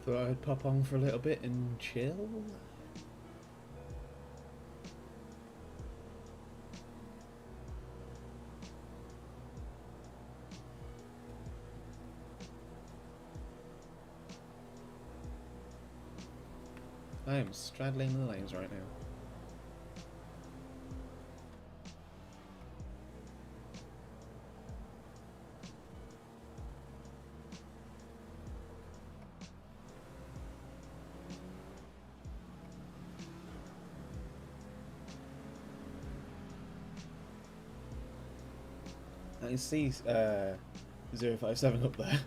Thought I'd pop on for a little bit and chill. I am straddling the lanes right now. I can see 057 up there.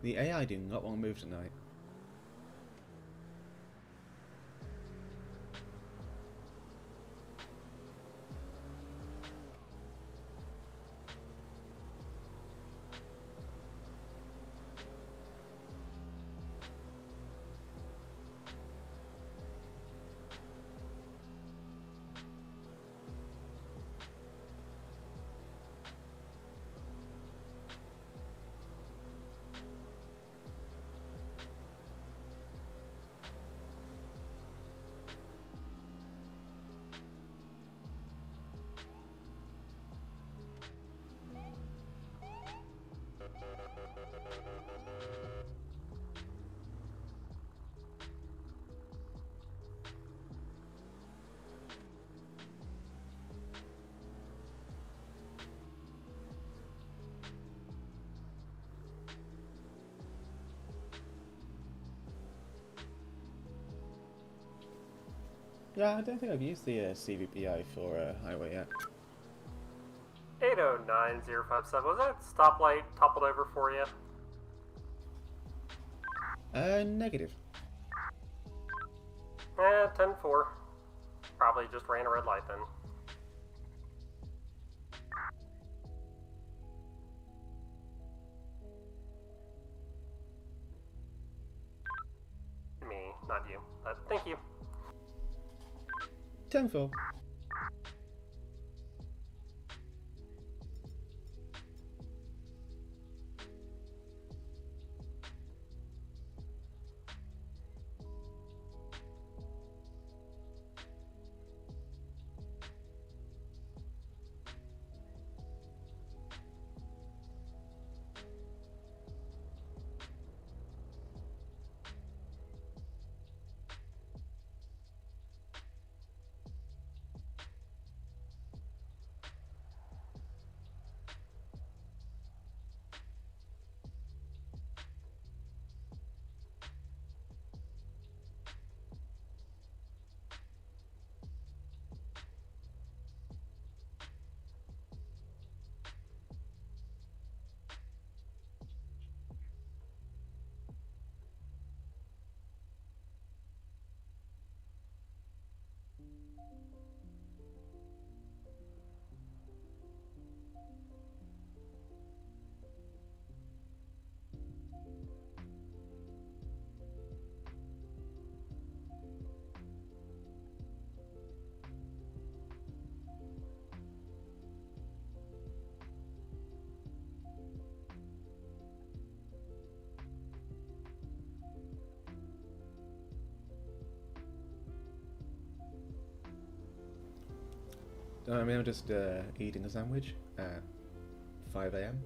The AI do not want to move tonight. Yeah, I don't think I've used the CVPI for highway yet. 809057. Was that stoplight toppled over for you? Negative. 10-4. Probably just ran a red light then. Me, not you. Thank you. 10-4. I mean, I'm just eating a sandwich at 5 a.m.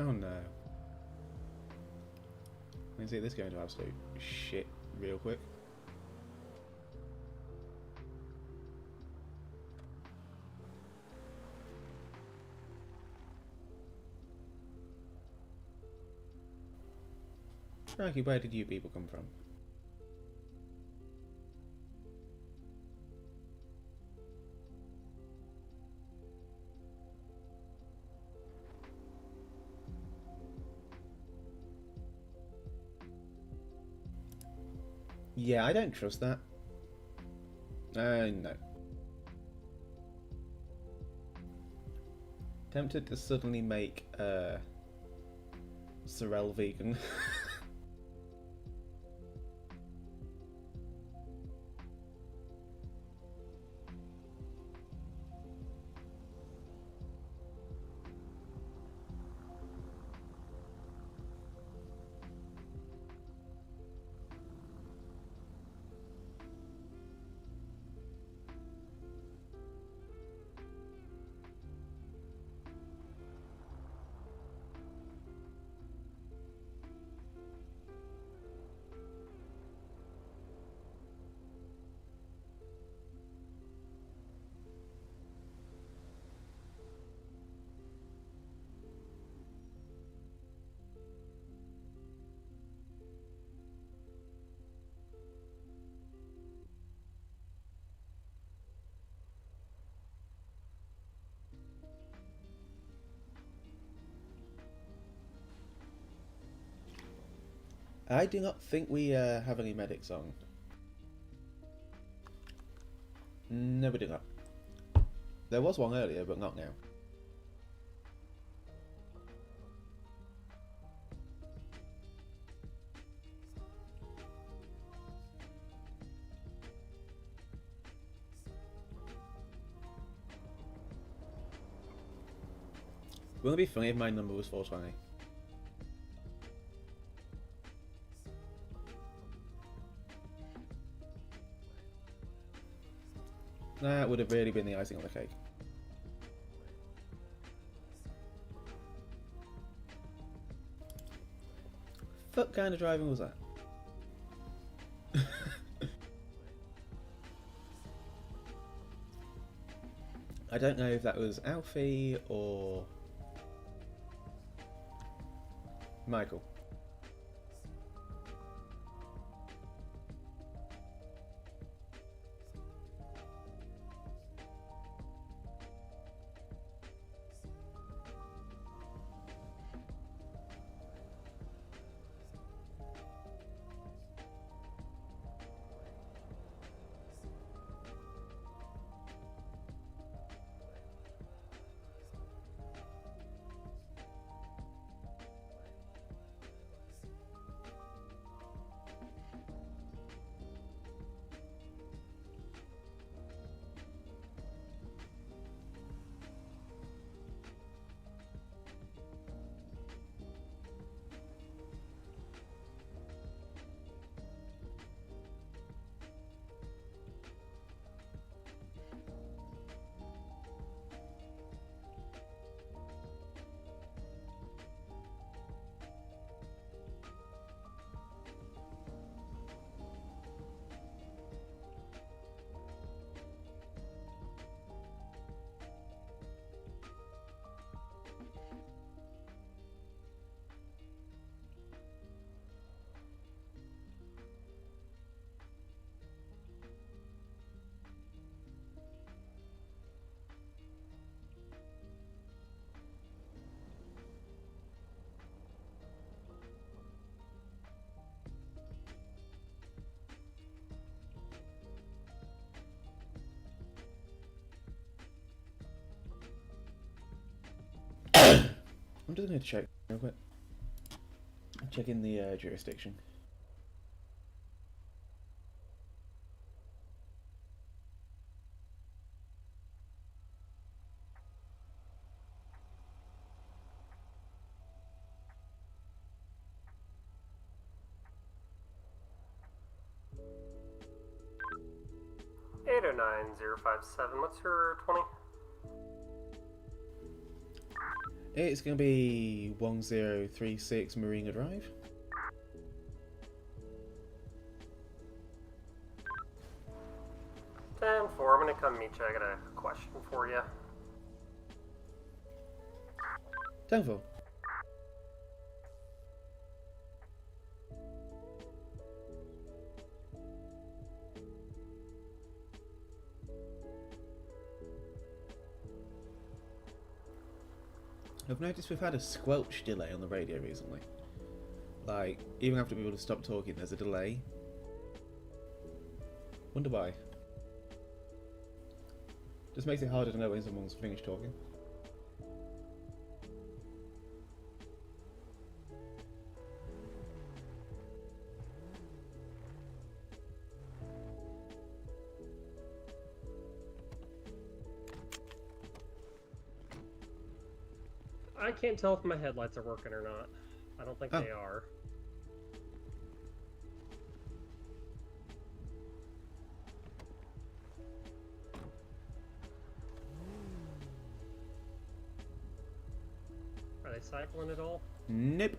Oh no. Let's see this going to absolute shit real quick. Frankie, where did you people come from? Yeah, I don't trust that. No. Tempted to suddenly make Sorrel vegan. I do not think we have any medics on. No, we do not. There was one earlier, but not now. Wouldn't it be funny if my number was 420? That would have really been the icing on the cake. What kind of driving was that? I don't know if that was Alfie or Michael. I'm just going to check real quick. Check in the jurisdiction. Eight oh nine 057. What's your 20? It's going to be 1036 Marina Drive. Ten four. I'm gonna come meet you. I got a question for you. 10-4. I've noticed we've had a squelch delay on the radio recently. Like, even after people have stopped talking, there's a delay. Wonder why. Just makes it harder to know when someone's finished talking. I can't tell if my headlights are working or not. I don't think they are. Are they cycling at all? Nope.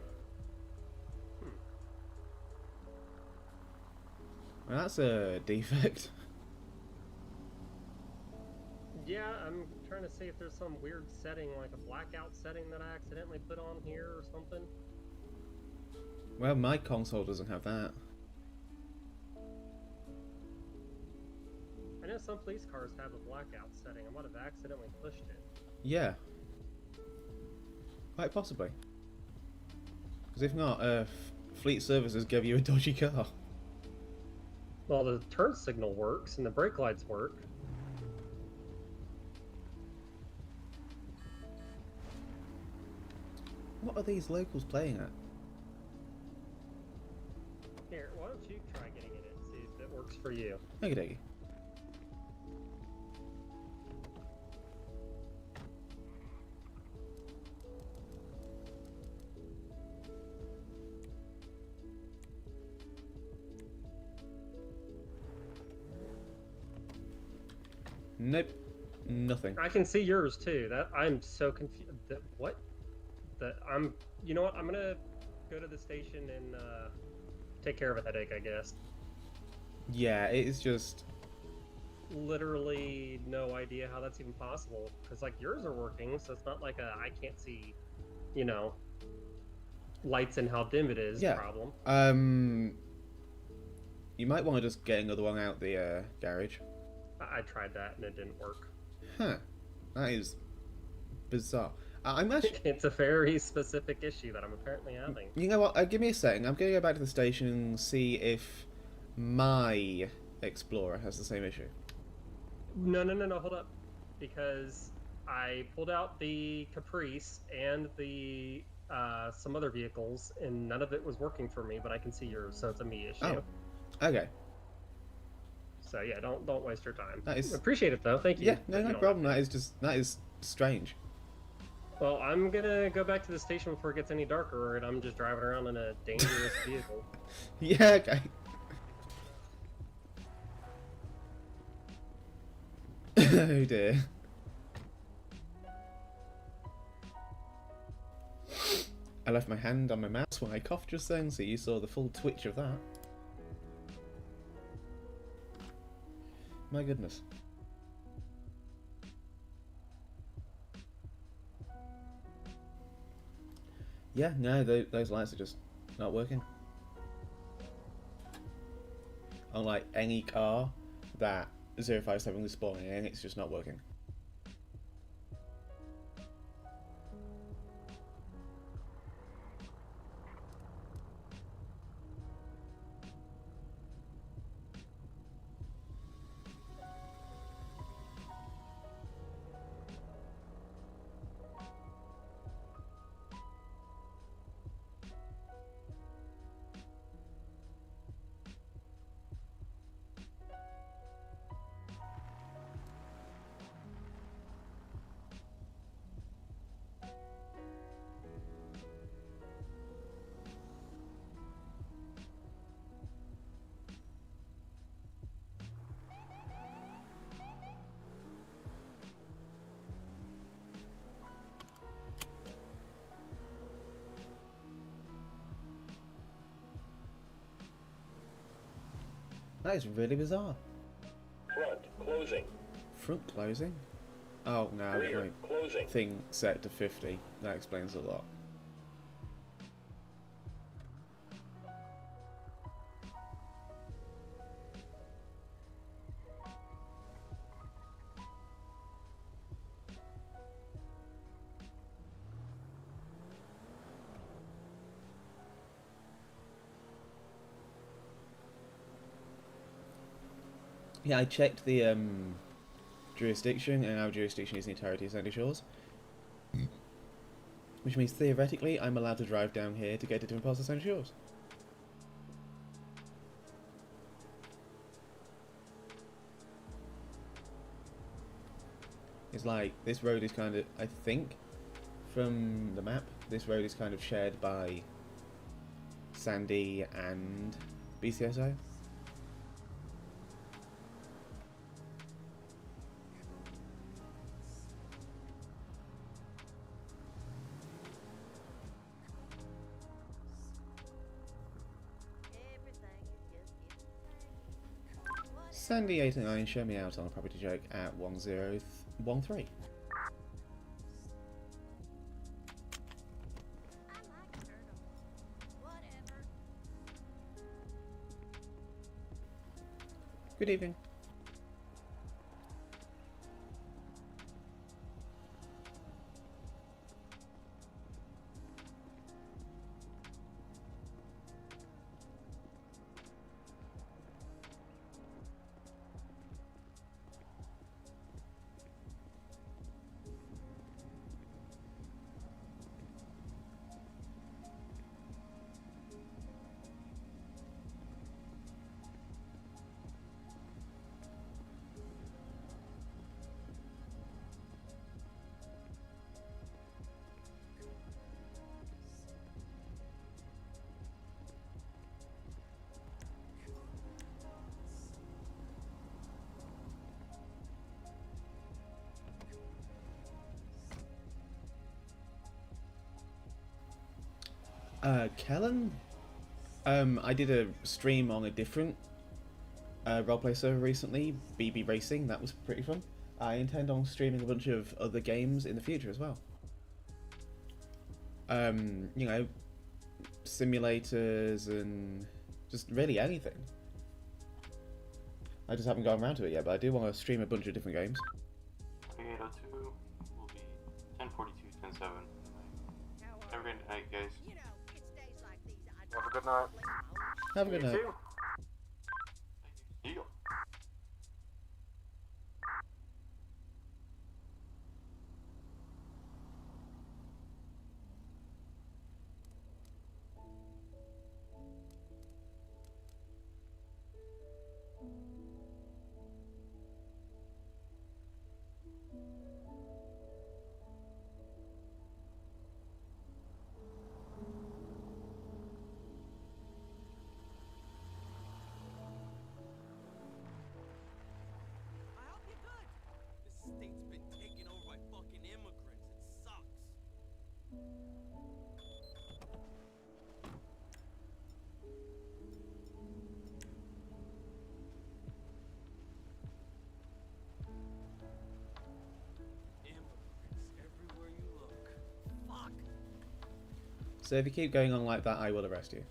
Well, that's a defect. Yeah, I'm trying to see if there's some weird setting, like a blackout setting that I accidentally put on here or something. Well, my console doesn't have that. I know some police cars have a blackout setting. I might have accidentally pushed it. Yeah. Quite possibly. Because if not, Fleet Services gave you a dodgy car. Well, the turn signal works and the brake lights work. What are these locals playing at? Here, why don't you try getting in it and see if it works for you? Okie dokie. Nope. Nothing. I can see yours too. That I'm so confused. What? That I'm. You know what? I'm gonna go to the station and take care of a headache, I guess. Yeah, it is just. Literally no idea how that's even possible. Because like yours are working, so it's not like I can't see, you know, lights and how dim it is Yeah. problem. You might want to just get another one out the garage. I tried that and it didn't work. Huh. That is bizarre. I'm actually. It's a very specific issue that I'm apparently having. You know what? Give me a second. I'm going to go back to the station and see if my Explorer has the same issue. No, hold up. Because I pulled out the Caprice and the some other vehicles, and none of it was working for me, but I can see yours, so it's a me issue. Oh. Okay. So yeah, don't waste your time. That is... Appreciate it though, thank you. Yeah, no problem. That is strange. Well, I'm gonna go back to the station before it gets any darker, and I'm just driving around in a dangerous vehicle. Yeah, okay. Oh dear. I left my hand on my mouse when I coughed just then, so you saw the full twitch of that. My goodness. Yeah, no, those lights are just not working. Unlike any car that 057 was spawning in, it's just not working. That is really bizarre. Front closing. Front closing? Oh no, Rear wait. closing. Thing set to 50. That explains a lot. Yeah, I checked the jurisdiction, and our jurisdiction is the entirety of Sandy Shores. Which means theoretically I'm allowed to drive down here to get to different parts of Sandy Shores. It's like, this road is kind of, I think, from the map, this road is kind of shared by Sandy and BCSO. Sandy 89, show me out on a property joke at 1013. Good evening. Kellen? I did a stream on a different roleplay server recently, BB Racing. That was pretty fun. I intend on streaming a bunch of other games in the future as well. You know, simulators and just really anything. I just haven't gotten around to it yet, but I do want to stream a bunch of different games. 802 will be 1042, 107. Have a great night, guys. Have a good night. Have a good night. too. See you. This state's been taken over by fucking immigrants. It sucks. Immigrants everywhere you look. Fuck. So if you keep going on like that, I will arrest you.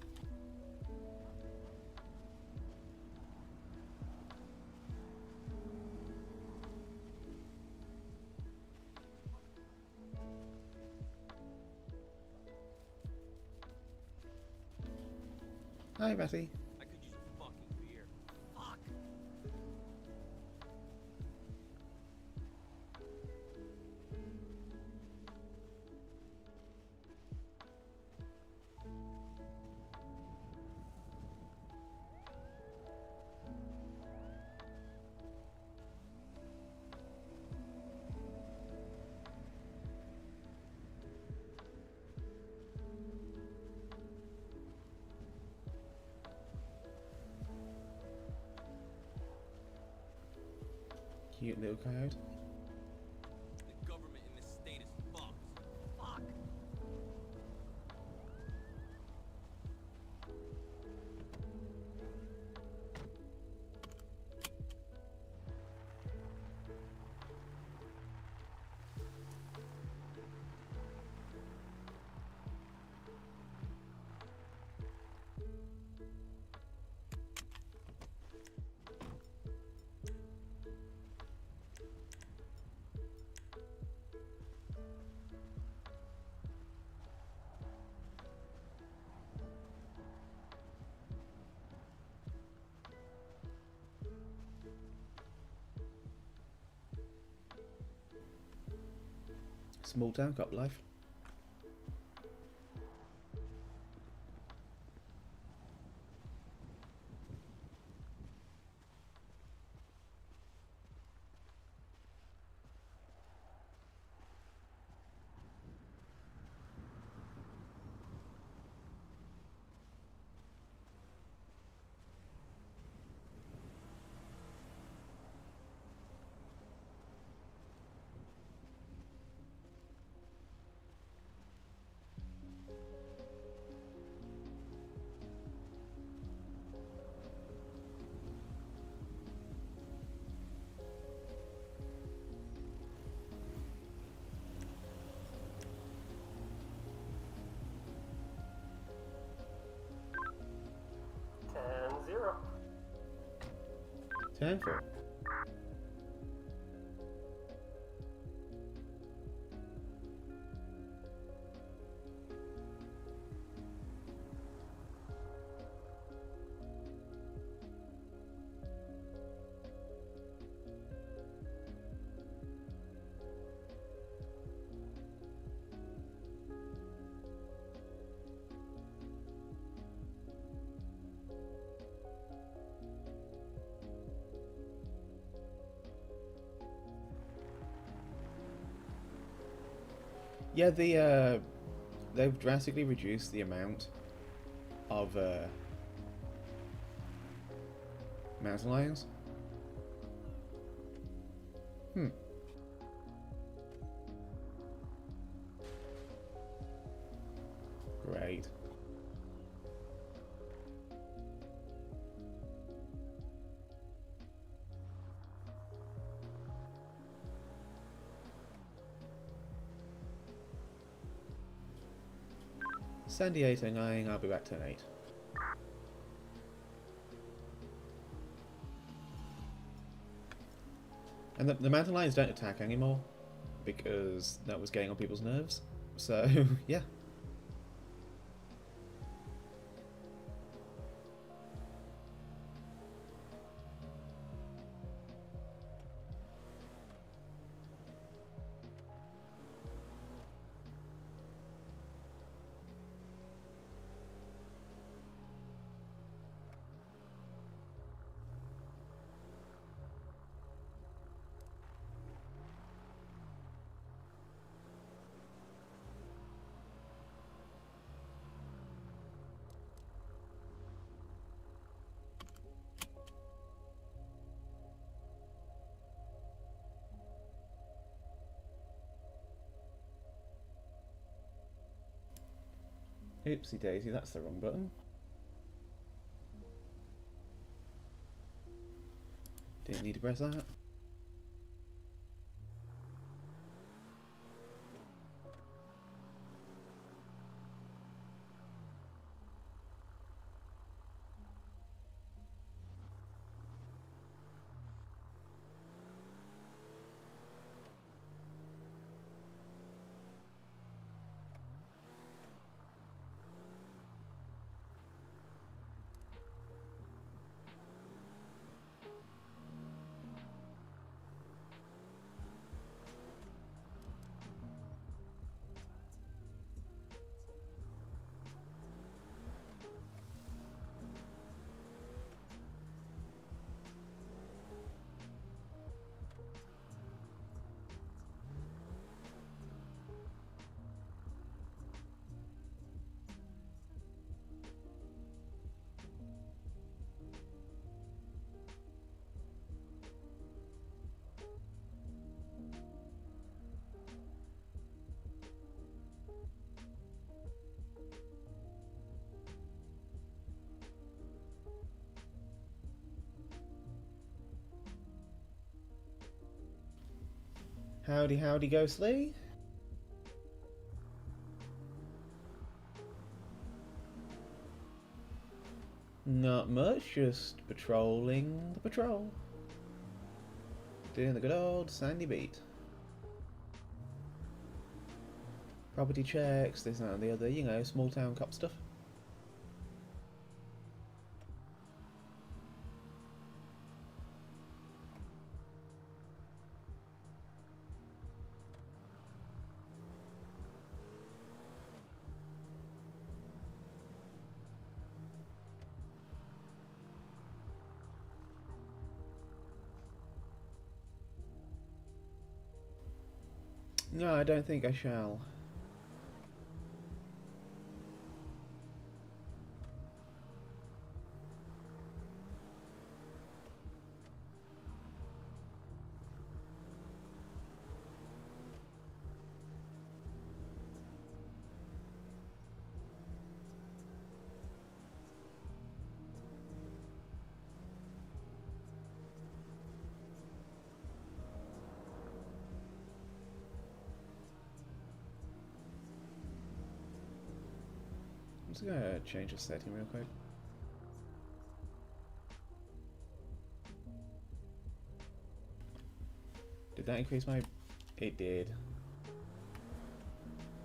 Hi, Betty. I could use a fucking beer. Fuck. Cute little coyote. The government in this state is fucked. Fuck. Small town cop life. And 0. 10-4. Yeah, they've drastically reduced the amount of mountain lions. Great. Sandy 809, I'll be back turn 8. And the mountain lions don't attack anymore, because that was getting on people's nerves. So, yeah. Oopsie daisy, that's the wrong button. Didn't need to press that. Howdy, howdy, Ghostly. Not much, just patrolling the patrol. Doing the good old Sandy beat. Property checks, this, that and the other, you know, small town cop stuff. No, I don't think I shall. I'm just gonna change the setting real quick. Did that increase my... It did.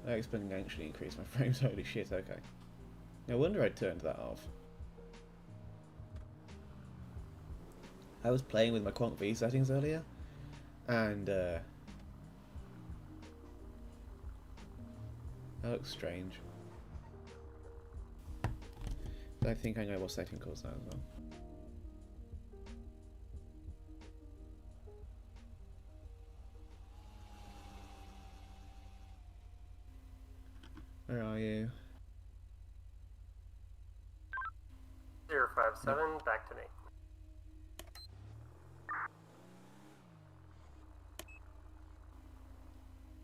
That exponentially increased my frames, holy shit, okay. No wonder I turned that off. I was playing with my Quant V settings earlier, and that looks strange. I think I know what setting caused that as well. Where are you? 057, back to me.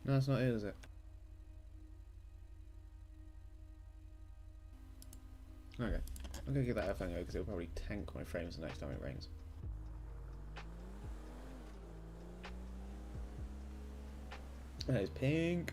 No, that's not it, is it? Okay. I'm gonna give that a thing because it'll probably tank my frames the next time it rains. That is pink.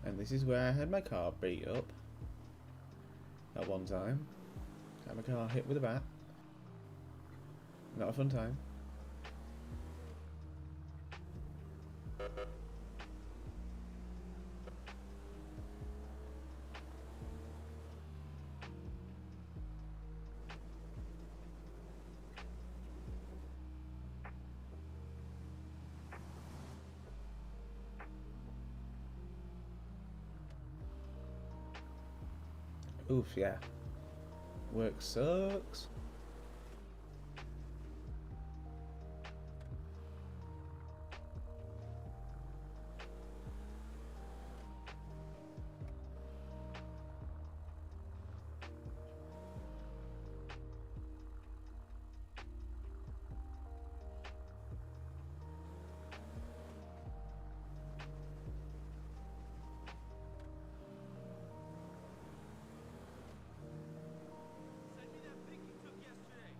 And this is where I had my car beat up at one time. Had my car hit with a bat. Not a fun time. Oof, yeah. Work sucks. Send me that pic you took yesterday.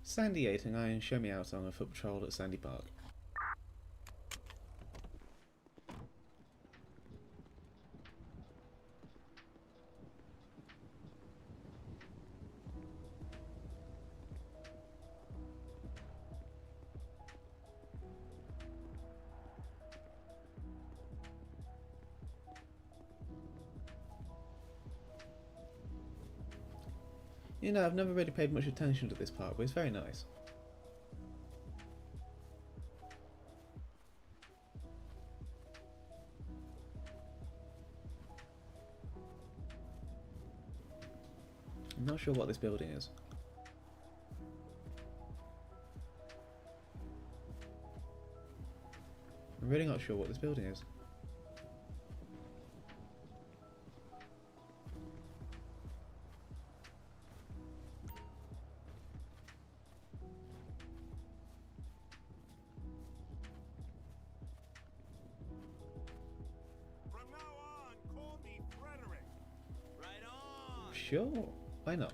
Sandy 8 and Iron, show me out on a foot patrol at Sandy Park. You know, I've never really paid much attention to this park, but it's very nice. I'm not sure what this building is. I'm really not sure what this building is. From now on, call me Frederick. Right on. Sure, why not?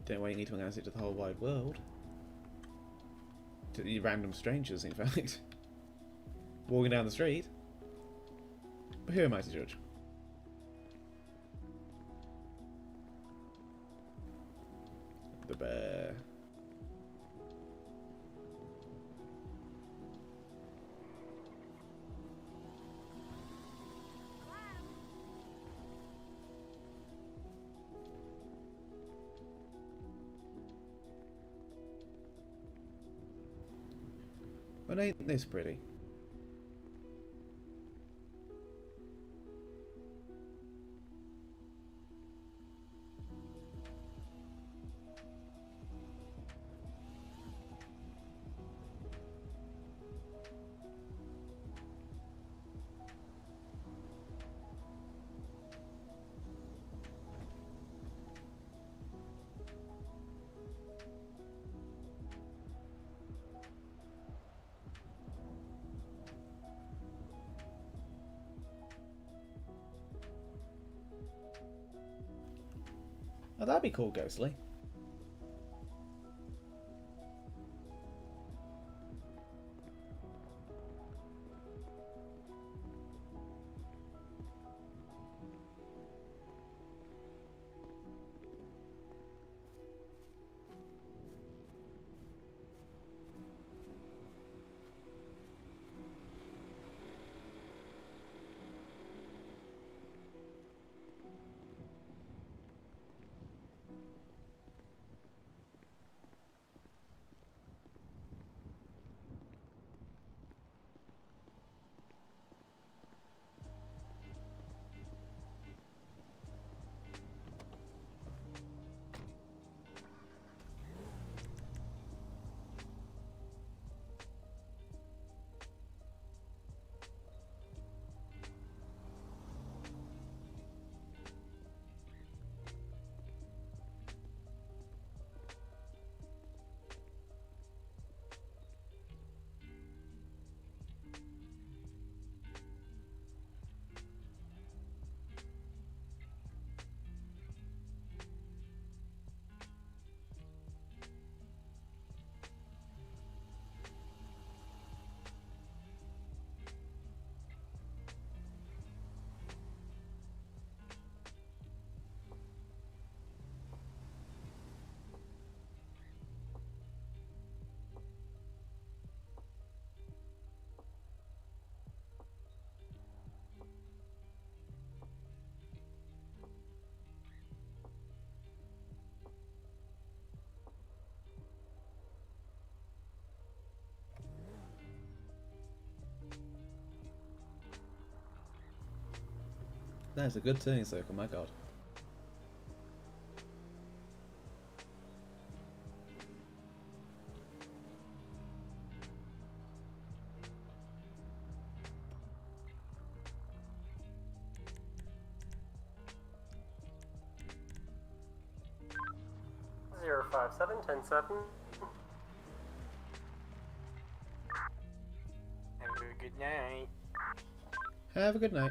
Don't wait, you need to announce it to the whole wide world. To the random strangers, in fact. Walking down the street. But who am I to judge? The bear. But ain't this pretty? Oh, that'd be cool, Ghostly. That is a good turning circle, my god. Zero 57 10 7. Have a good night. Have a good night.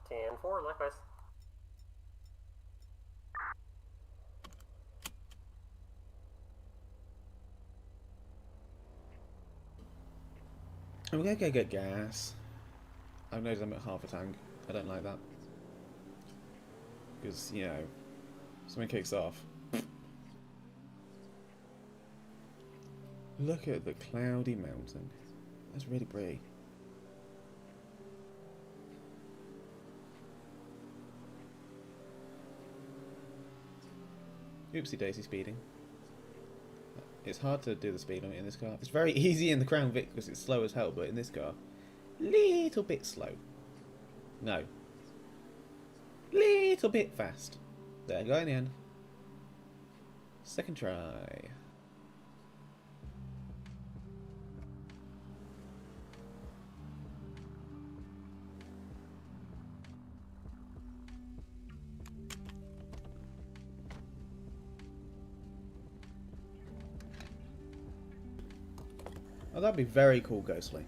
10 4, likewise. I'm gonna go get gas. I've noticed I'm at half a tank. I don't like that. Because, you know, something kicks off. Look at the cloudy mountain. That's really pretty. Oopsie daisy speeding. It's hard to do the speed limit in this car. It's very easy in the Crown Vic because it's slow as hell, but in this car, little bit slow. No. Little bit fast. There, go in the end. Second try. Oh, that'd be very cool, Ghostly.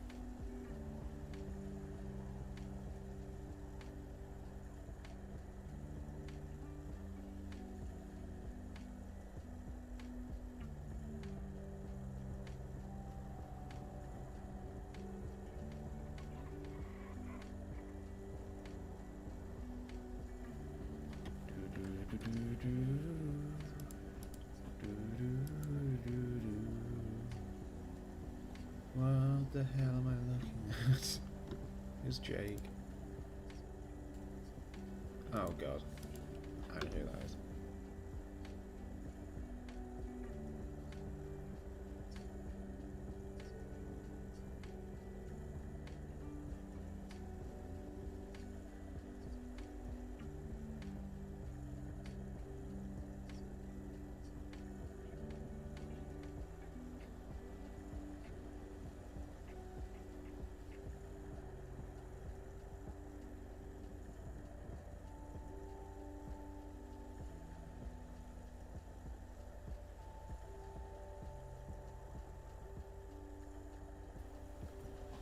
What the hell am I looking at? Who's Jake? Oh god. I don't know who that is.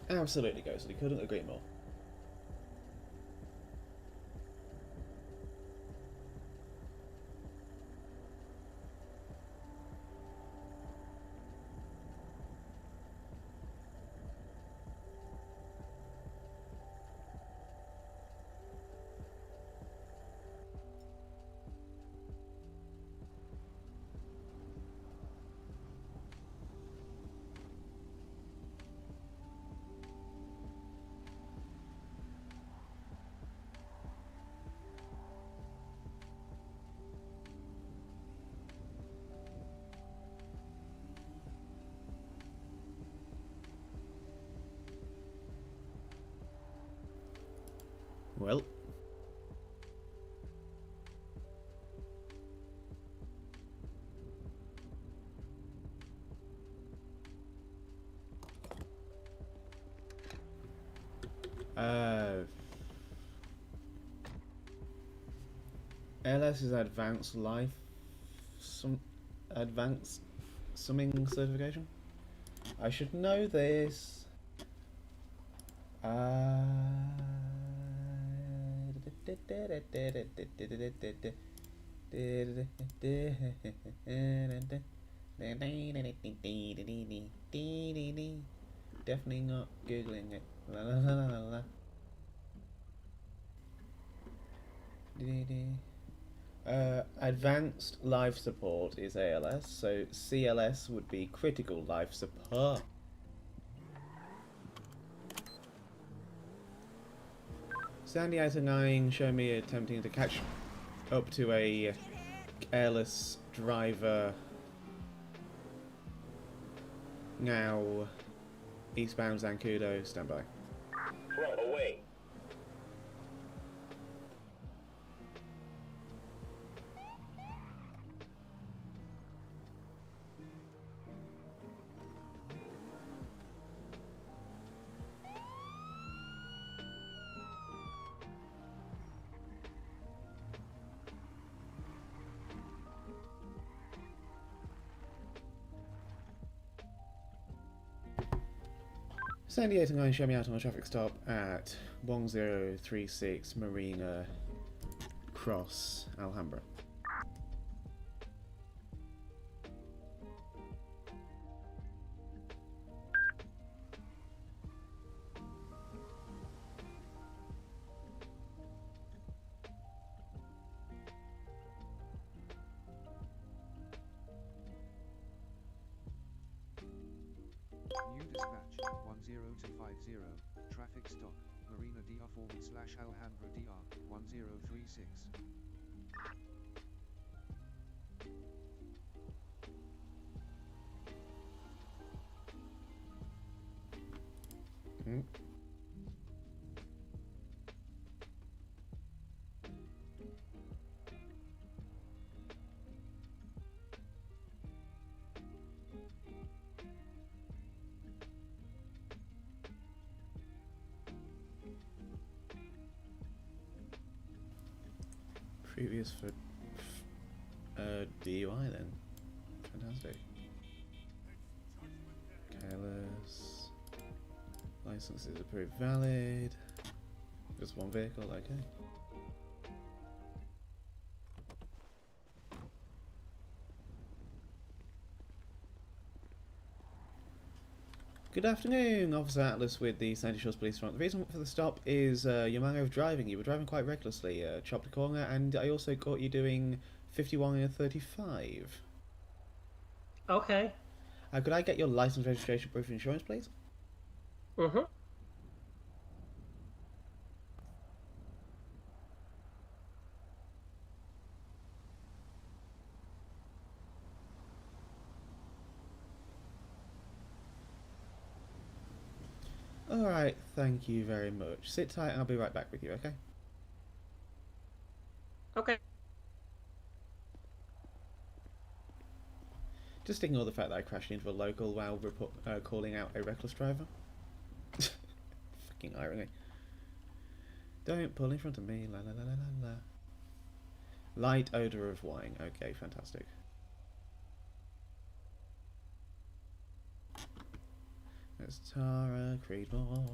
Absolutely, Ghostly. Couldn't agree more. Well. LS is advanced life, advanced summing certification. I should know this. Definitely not googling it. La la la la la. Advanced life support is ALS, so CLS would be critical life support. Sandy 809 show me attempting to catch up to a airless driver now. Eastbound Zancudo, standby. Front away. Sandy 809, show me out on a traffic stop at 1036 Marina Cross, Alhambra. New dispatch 10-50, traffic stop, Marina DR/Alhambra DR 1036. Mm. Previous for DUI then. Fantastic. Careless. License is approved valid. Just one vehicle, okay. Good afternoon, Officer Atlas with the Sandy Shores Police Front. The reason for the stop is your manner of driving. You were driving quite recklessly, chopped a corner, and I also caught you doing 51 and a 35. Okay. Could I get your license, registration, proof of insurance, please? Mm-hmm. Alright, thank you very much. Sit tight and I'll be right back with you, okay? Okay. Just ignore the fact that I crashed into a local while calling out a reckless driver. Fucking irony. Don't pull in front of me, la la la la la la. Light odour of wine, okay, fantastic. There's Tara Creedmoor.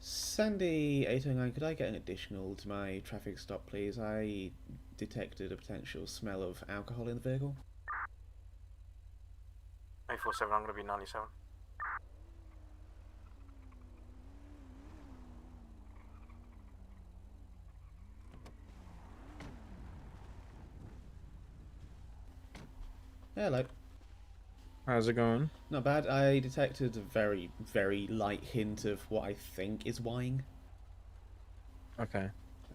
Sandy 809, could I get an additional to my traffic stop, please? I detected a potential smell of alcohol in the vehicle. 847, I'm going to be 97. Hello. How's it going? Not bad. I detected a very, very light hint of what I think is wine. Okay.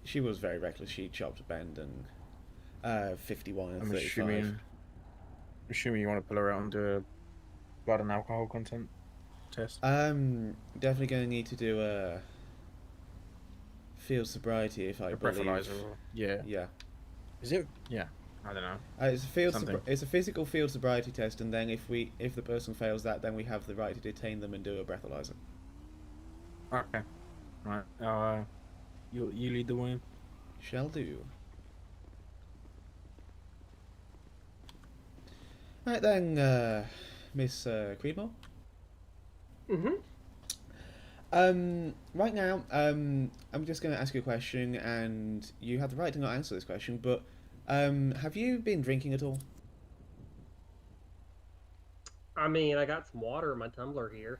She was very reckless. She chopped a bend and 51 and I'm 35. assuming you want to pull her out and do a blood and alcohol content test. Definitely going to need to do a field sobriety if I believe. Breathalyzer. Yeah. Yeah. Is it? Yeah. I don't know. It's a physical field sobriety test, and then if the person fails that, then we have the right to detain them and do a breathalyzer. Okay. Right. You lead the way. Shall do. Right then, Miss Creedmoor. Mm-hmm. Right now, I'm just going to ask you a question, and you have the right to not answer this question, but have you been drinking at all? I mean, I got some water in my tumbler here.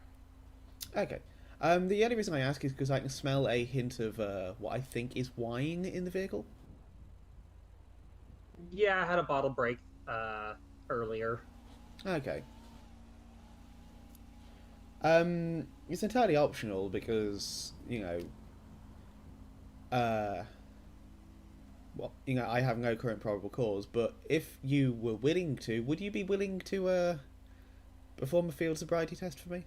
Okay. The only reason I ask is because I can smell a hint of what I think is wine in the vehicle. Yeah, I had a bottle break earlier. Okay. It's entirely optional because, I have no current probable cause, but if you were willing to, would you be willing to perform a field sobriety test for me?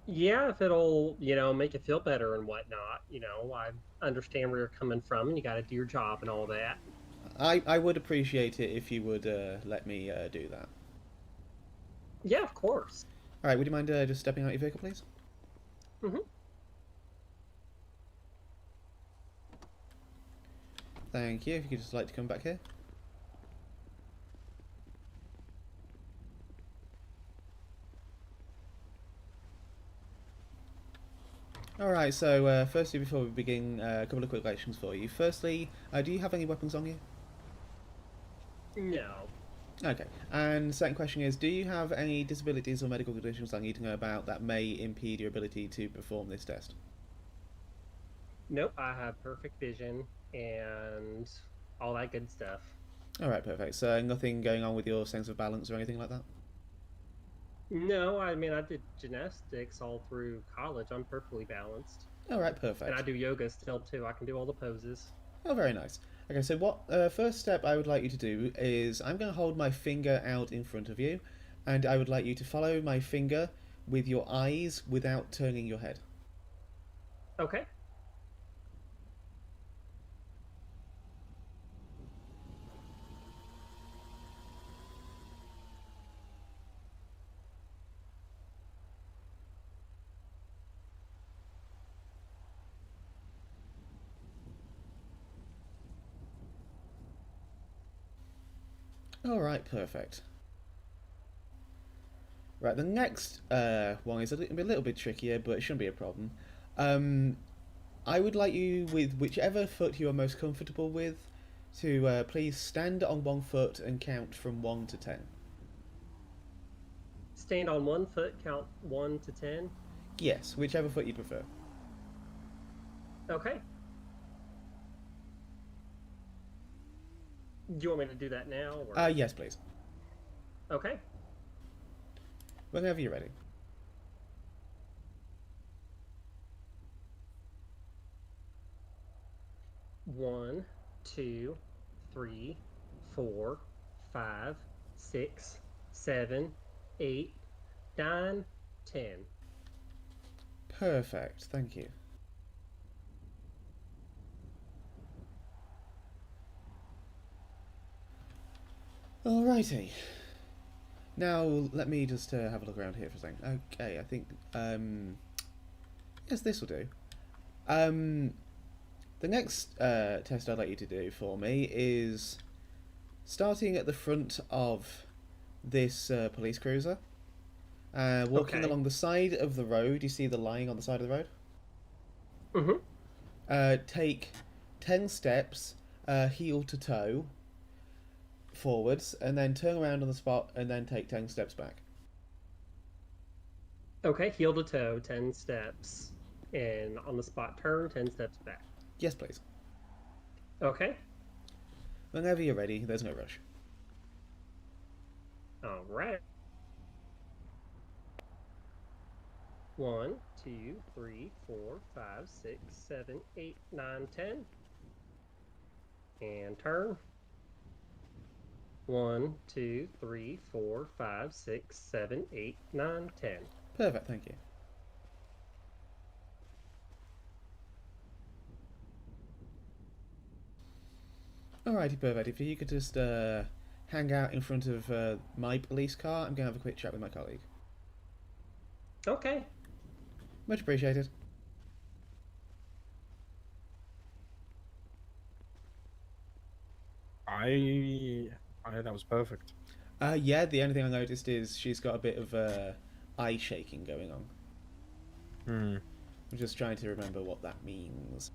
Yeah, if it'll, make you feel better and whatnot. I understand where you're coming from, and you got to do your job and all that. I would appreciate it if you would let me do that. Yeah, of course. Alright, would you mind just stepping out your vehicle, please? Mm-hmm. Thank you. If you could just like to come back here. Alright, so firstly, before we begin, a couple of quick questions for you. Firstly, do you have any weapons on you? No. Okay. And second question is, do you have any disabilities or medical conditions I need to know about that may impede your ability to perform this test? Nope, I have perfect vision and all that good stuff. Alright, perfect. So nothing going on with your sense of balance or anything like that? No, I mean, I did gymnastics all through college. I'm perfectly balanced. Alright, perfect. And I do yoga still, too. I can do all the poses. Oh, very nice. Okay, so what first step I would like you to do is I'm going to hold my finger out in front of you, and I would like you to follow my finger with your eyes without turning your head. Okay. Alright, perfect. Right, the next one is a little bit trickier, but it shouldn't be a problem. I would like you, with whichever foot you are most comfortable with, to please stand on one foot and count from 1 to 10. Stand on one foot, count 1 to 10? Yes, whichever foot you prefer. Okay. Do you want me to do that now? Or... Yes, please. Okay. Whenever you're ready. One, 2, 3, 4, 5, 6, 7, 8, 9, 10. Perfect, thank you. Alrighty. Now, let me just have a look around here for a second. Okay, I think, yes, this will do. The next test I'd like you to do for me is starting at the front of this police cruiser, walking Okay. along the side of the road. You see the line on the side of the road? Mm-hmm. Take 10 steps, heel to toe, forwards, and then turn around on the spot, and then take 10 steps back. Okay, heel to toe, 10 steps. And on the spot turn, 10 steps back. Yes, please. Okay. Whenever you're ready, there's no rush. All right. 1, 2, 3, 4, 5, 6, 7, 8, 9, 10. And turn. 1, 2, 3, 4, 5, 6, 7, 8, 9, 10. Perfect, thank you. Alrighty, perfect. If you could just hang out in front of my police car, I'm going to have a quick chat with my colleague. Okay. Much appreciated. That was perfect. Yeah, the only thing I noticed is she's got a bit of eye shaking going on. I'm just trying to remember what that means.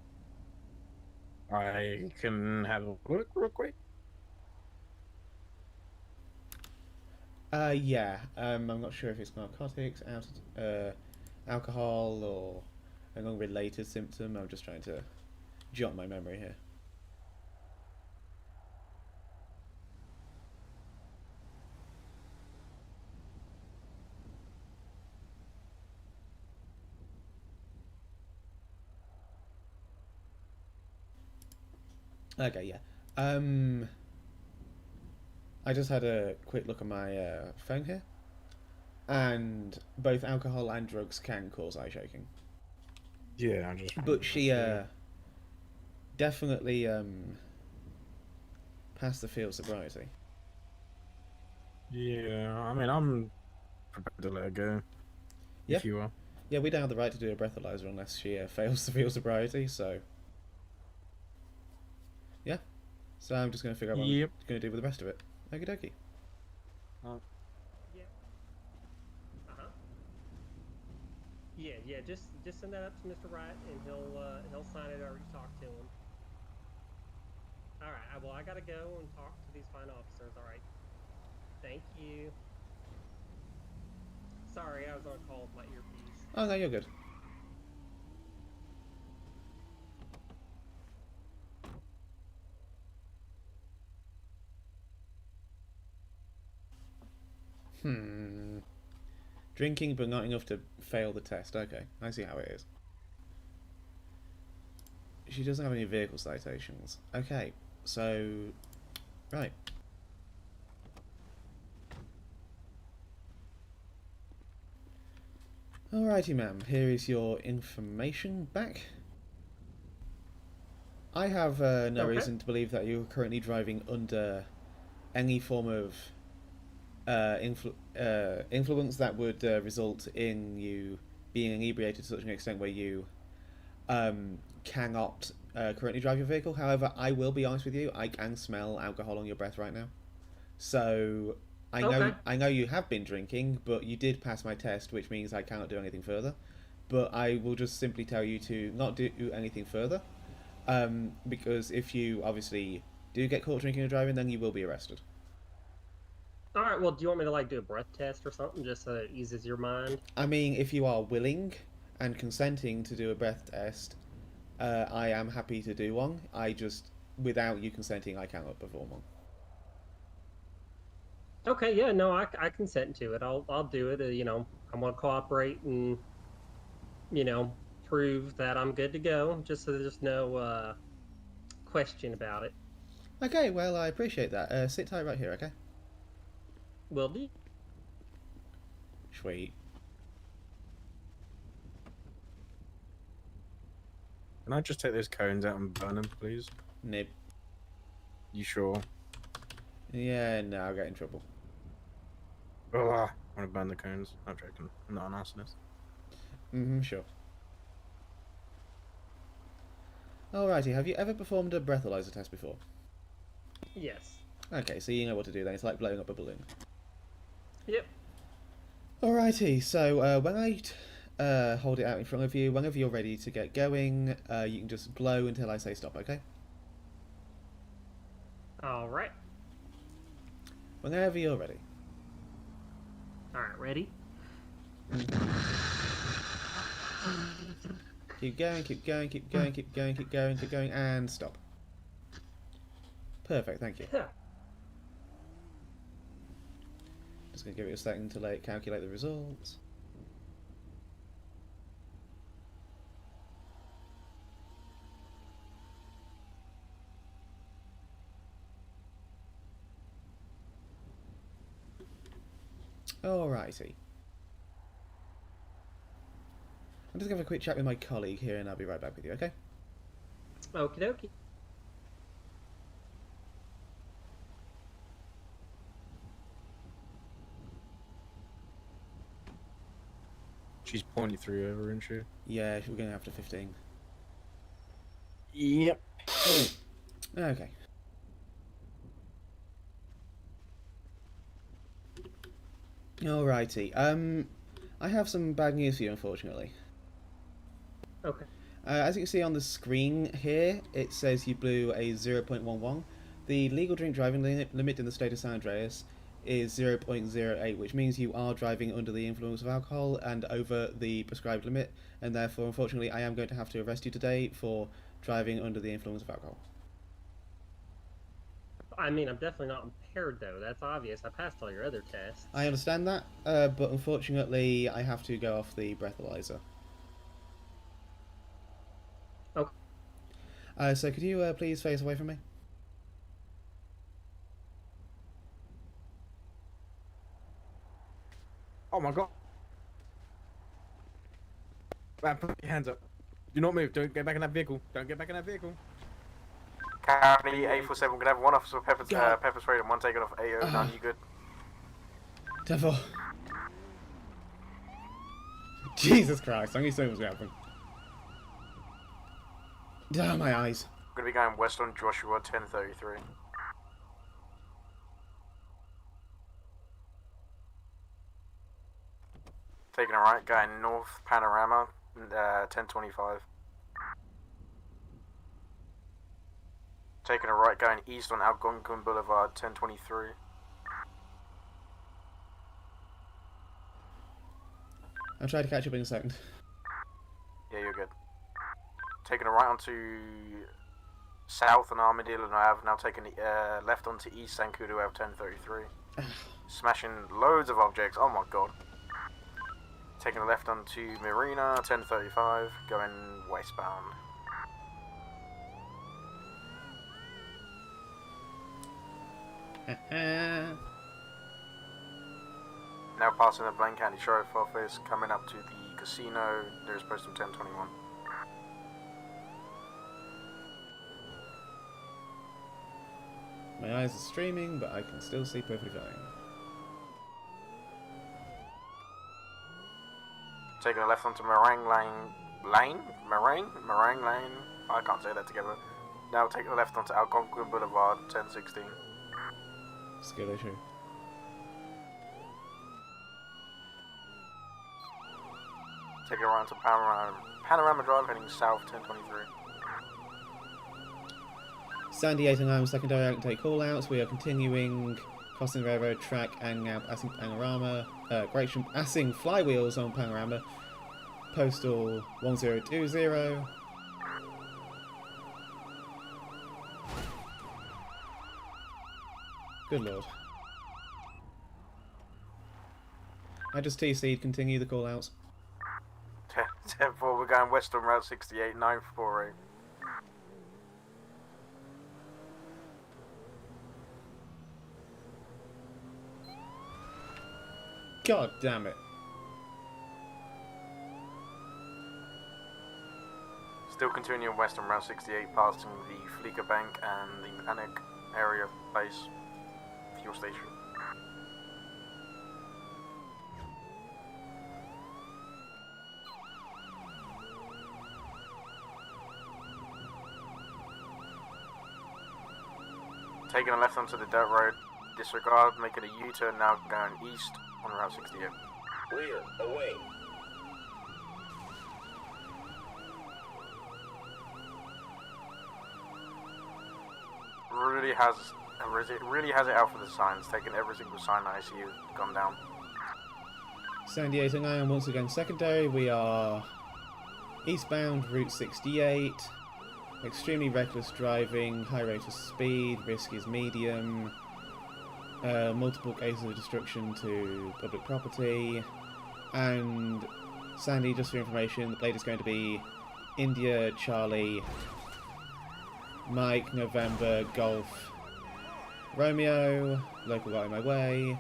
I can have a look real quick. Yeah, I'm not sure if it's narcotics, alcohol, or an unrelated symptom. I'm just trying to jot my memory here. Okay, yeah. I just had a quick look at my phone here, and both alcohol and drugs can cause eye shaking. Yeah, I just. But she definitely passed the field sobriety. Yeah, I mean, I'm prepared to let her go. Yeah. If you are. Yeah, we don't have the right to do a breathalyzer unless she fails the field sobriety. So, yeah. So I'm just going to figure out what Yep. I'm going to do with the rest of it. Okie dokie. Yeah. Yeah. Just send that up to Mr. Wright, and he'll sign it. I already talked to him. All right. Well, I gotta go and talk to these fine officers. All right. Thank you. Sorry, I was on a call with my earpiece. Oh, no, you're good. Drinking, but not enough to fail the test. Okay, I see how it is. She doesn't have any vehicle citations. Okay, so... Right. Alrighty, ma'am. Here is your information back. I have no reason to believe that you're currently driving under any form of influence that would result in you being inebriated to such an extent where you cannot currently drive your vehicle. However, I will be honest with you, I can smell alcohol on your breath right now. So I know you have been drinking, but you did pass my test, which means I cannot do anything further. But I will just simply tell you to not do anything further, because if you obviously do get caught drinking and driving, then you will be arrested. All right. Well, do you want me to do a breath test or something, just so it eases your mind? I mean, if you are willing and consenting to do a breath test, I am happy to do one. Without you consenting, I cannot perform one. Okay. Yeah. No, I consent to it. I'll do it. I'm gonna cooperate and prove that I'm good to go, just so there's no question about it. Okay. Well, I appreciate that. Sit tight right here. Okay. Will do. Sweet. Can I just take those cones out and burn them, please? Nib. You sure? Yeah, no, I'll get in trouble. Oh, I want to burn the cones. I'm joking. I'm not an arsonist. Sure. Alrighty, have you ever performed a breathalyzer test before? Yes. Okay, so you know what to do then. It's like blowing up a balloon. Yep. Alrighty, so when I hold it out in front of you, whenever you're ready to get going, you can just blow until I say stop, okay? All right. Whenever you're ready. All right. Ready? Keep going, keep going, keep going, keep going, keep going, keep going, and stop. Perfect, thank you. Just going to give it a second to let it calculate the results. Alrighty. I'm just going to have a quick chat with my colleague here and I'll be right back with you, okay? Okie dokie. She's pointing through over, isn't she? Yeah, we're going to have to 15. Yep. Okay. Alrighty. I have some bad news for you, unfortunately. Okay. As you can see on the screen here, it says you blew a 0.11. The legal drink driving limit in the state of San Andreas is 0.08, which means you are driving under the influence of alcohol and over the prescribed limit, and therefore, unfortunately, I am going to have to arrest you today for driving under the influence of alcohol. I mean, I'm definitely not impaired, though. That's obvious. I passed all your other tests. I understand that, but unfortunately, I have to go off the breathalyzer. Okay. So could you please face away from me? Oh my god. Man, put your hands up. Do not move. Don't get back in that vehicle. Don't get back in that vehicle. County 847, we're gonna have one officer with pepper spray and one taken off 809. You good? 10-4. Jesus Christ, I knew something was going to happen. Ah, my eyes. Gonna be going west on Joshua 1033. Taking a right, going north Panorama 1025. Taking a right, going east on Algonquin Boulevard 1023. I'll try to catch up in a second. Yeah, you're good. Taking a right onto south on Armadillo Ave, now taking left onto East Sankudo Ave 1033. Smashing loads of objects, oh my god. Taking a left onto Marina 1035, going westbound. Now passing the Blaine County Sheriff Office, coming up to the casino, nearest post 1021. My eyes are streaming, but I can still see perfectly fine. Taking a left onto Meringue Lane? Meringue Lane? I can't say that together. Now taking a left onto Algonquin Boulevard, 1016. Skill issue. Taking a right onto Panorama Drive, heading south, 1023. Sandy 809 secondary out and take call-outs. We are continuing crossing the railroad track and now passing Panorama. Passing flywheels on Panorama. Postal 1020. Good lord. I just TC'd, continue the call-outs. 10-4, we're going west on Route 68, 948. God damn it. Still continuing west on Route 68, passing the Fleeca Bank and the Mechanic area base fuel station. Taking a left onto the dirt road, disregard, making a U-turn now going east on Route 68. Rear, away. Really has it out for the signs, taking every single sign I see gone down. Sandy 809 once again secondary. We are eastbound Route 68. Extremely reckless driving, high rate of speed, risk is medium. Multiple cases of destruction to public property. And Sandy, just for information, the plate is going to be India, Charlie, Mike, November, Golf, Romeo, local guy on my way.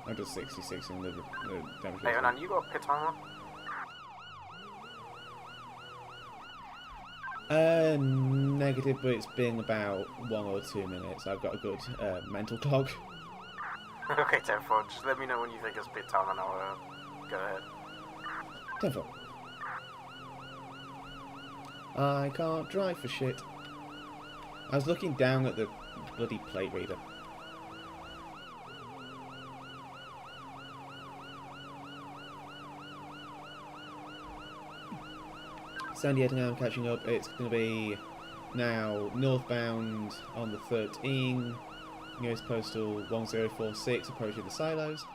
I'm just 66 in the damage. Hey, Onan, you got pit armor? Negative, but it's been about 1 or 2 minutes. I've got a good mental clock. Okay, 10-4, just let me know when you think it's pit time and I'll go ahead. 10-4. I can't drive for shit. I was looking down at the bloody plate reader. Sandy 809, I'm catching up. It's going to be now northbound on the 13, nearest postal 1046, approaching the silos.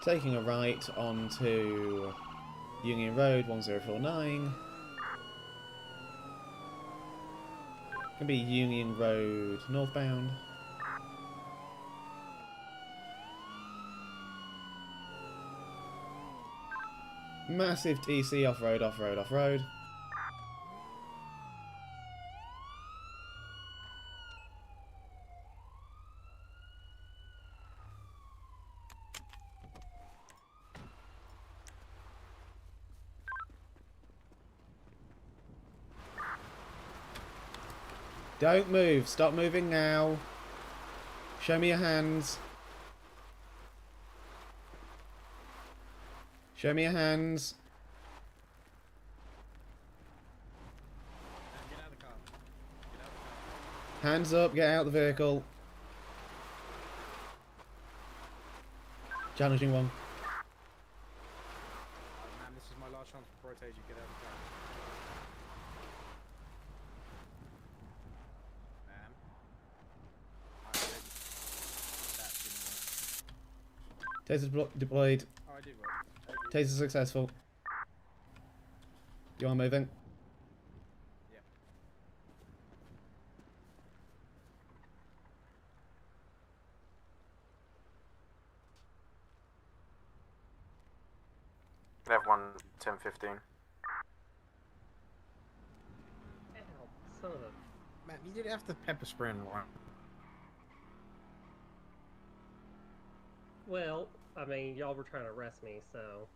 Taking a right onto Union Road 1049. Gonna be Union Road northbound. Massive TC off-road, off-road, off-road. Don't move. Stop moving now. Show me your hands. Show me your hands. Get out of the car. Get out of the car. Hands up, get out of the vehicle. Challenging one. Man, this is my last chance before I tase you. Get out of the car. Man. That didn't work. Taser deployed. Oh, I did work. Taser successful. You are moving. Yep. F1 1015. Ow, son of a... Man, you did have to pepper spray and run. Well, I mean, y'all were trying to arrest me, so...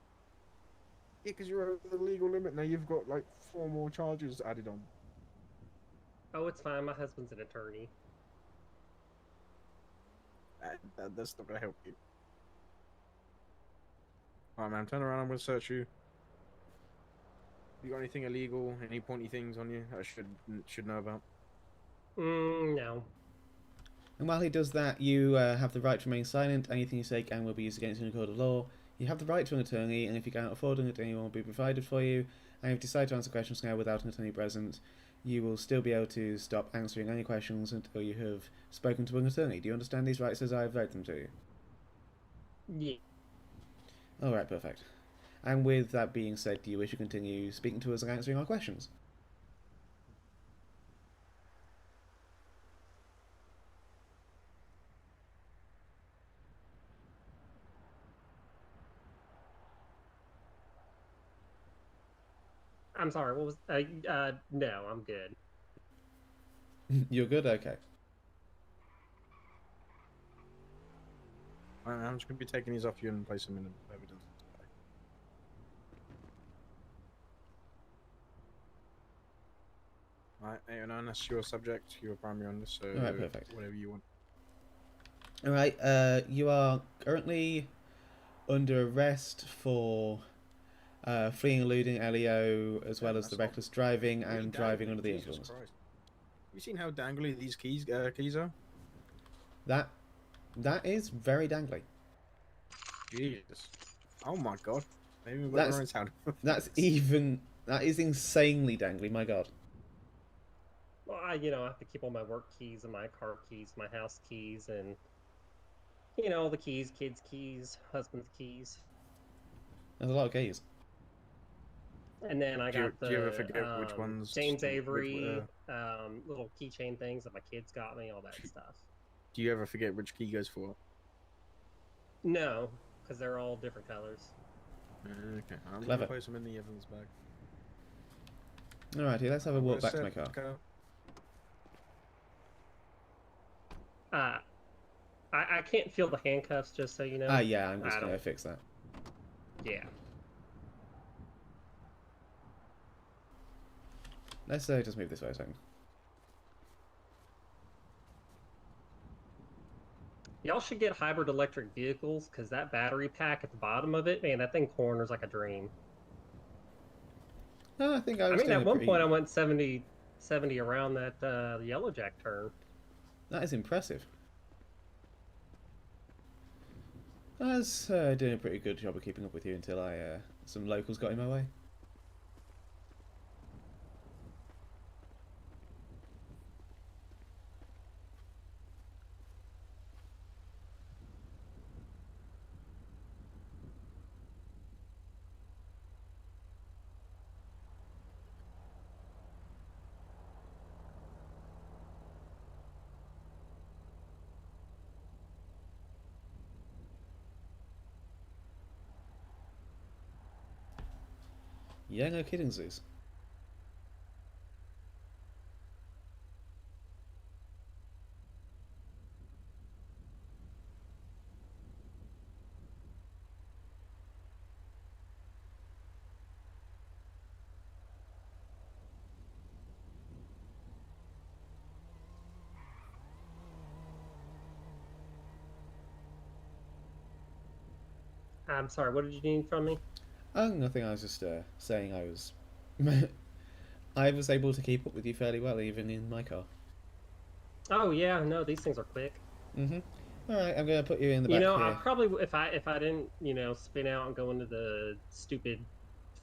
Yeah, because you're over the legal limit. Now you've got like 4 more charges added on. Oh, it's fine. My husband's an attorney. That's not going to help you. Alright, man, turn around. I'm going to search you. You got anything illegal? Any pointy things on you I should know about? No. And while he does that, you have the right to remain silent. Anything you say can will be used against you in a court of law. You have the right to an attorney, and if you can't afford an attorney, one will be provided for you. And if you decide to answer questions now without an attorney present, you will still be able to stop answering any questions until you have spoken to an attorney. Do you understand these rights as I've read them to you? Yeah. Alright, perfect. And with that being said, do you wish to continue speaking to us and answering our questions? I'm sorry, what was... no, I'm good. You're good? Okay. Alright, I'm just going to be taking these off you and place them in evidence. Alright, 809, that's your subject. You're primary on this, so Alright, perfect. whatever you want. Alright, you are currently under arrest for fleeing and eluding LEO, as well as the reckless driving and driving under the influence. Christ. Have you seen how dangly these keys are? That is very dangly. Jesus. Oh my god. Maybe we've got our own sound. That is insanely dangly, my god. Well, I have to keep all my work keys and my car keys, my house keys, and, the keys, kids' keys, husband's keys. There's a lot of keys. And then I got do you ever forget which ones? James Avery, little keychain things that my kids got me, all that stuff. Do you ever forget which key goes for? No, because they're all different colors. Okay, I'm Clever. going to place them in the evidence bag. Alrighty, let's have a walk back to my car. I can't feel the handcuffs, just so you know. Yeah, I'm just going to fix that. Yeah. Let's just move this way a second. Y'all should get hybrid electric vehicles, because that battery pack at the bottom of it, man, that thing corners like a dream. No, I think I mean, at one point I went 70 around that Yellow Jack turn. That is impressive. I was doing a pretty good job of keeping up with you until some locals got in my way. Yeah, no kidding, Zeus. I'm sorry, what did you need from me? Oh, nothing. I was just saying I was. I was able to keep up with you fairly well, even in my car. Oh yeah, no, these things are quick. All right, I'm gonna put you in the You back know, I here. probably if I didn't spin out and go into the stupid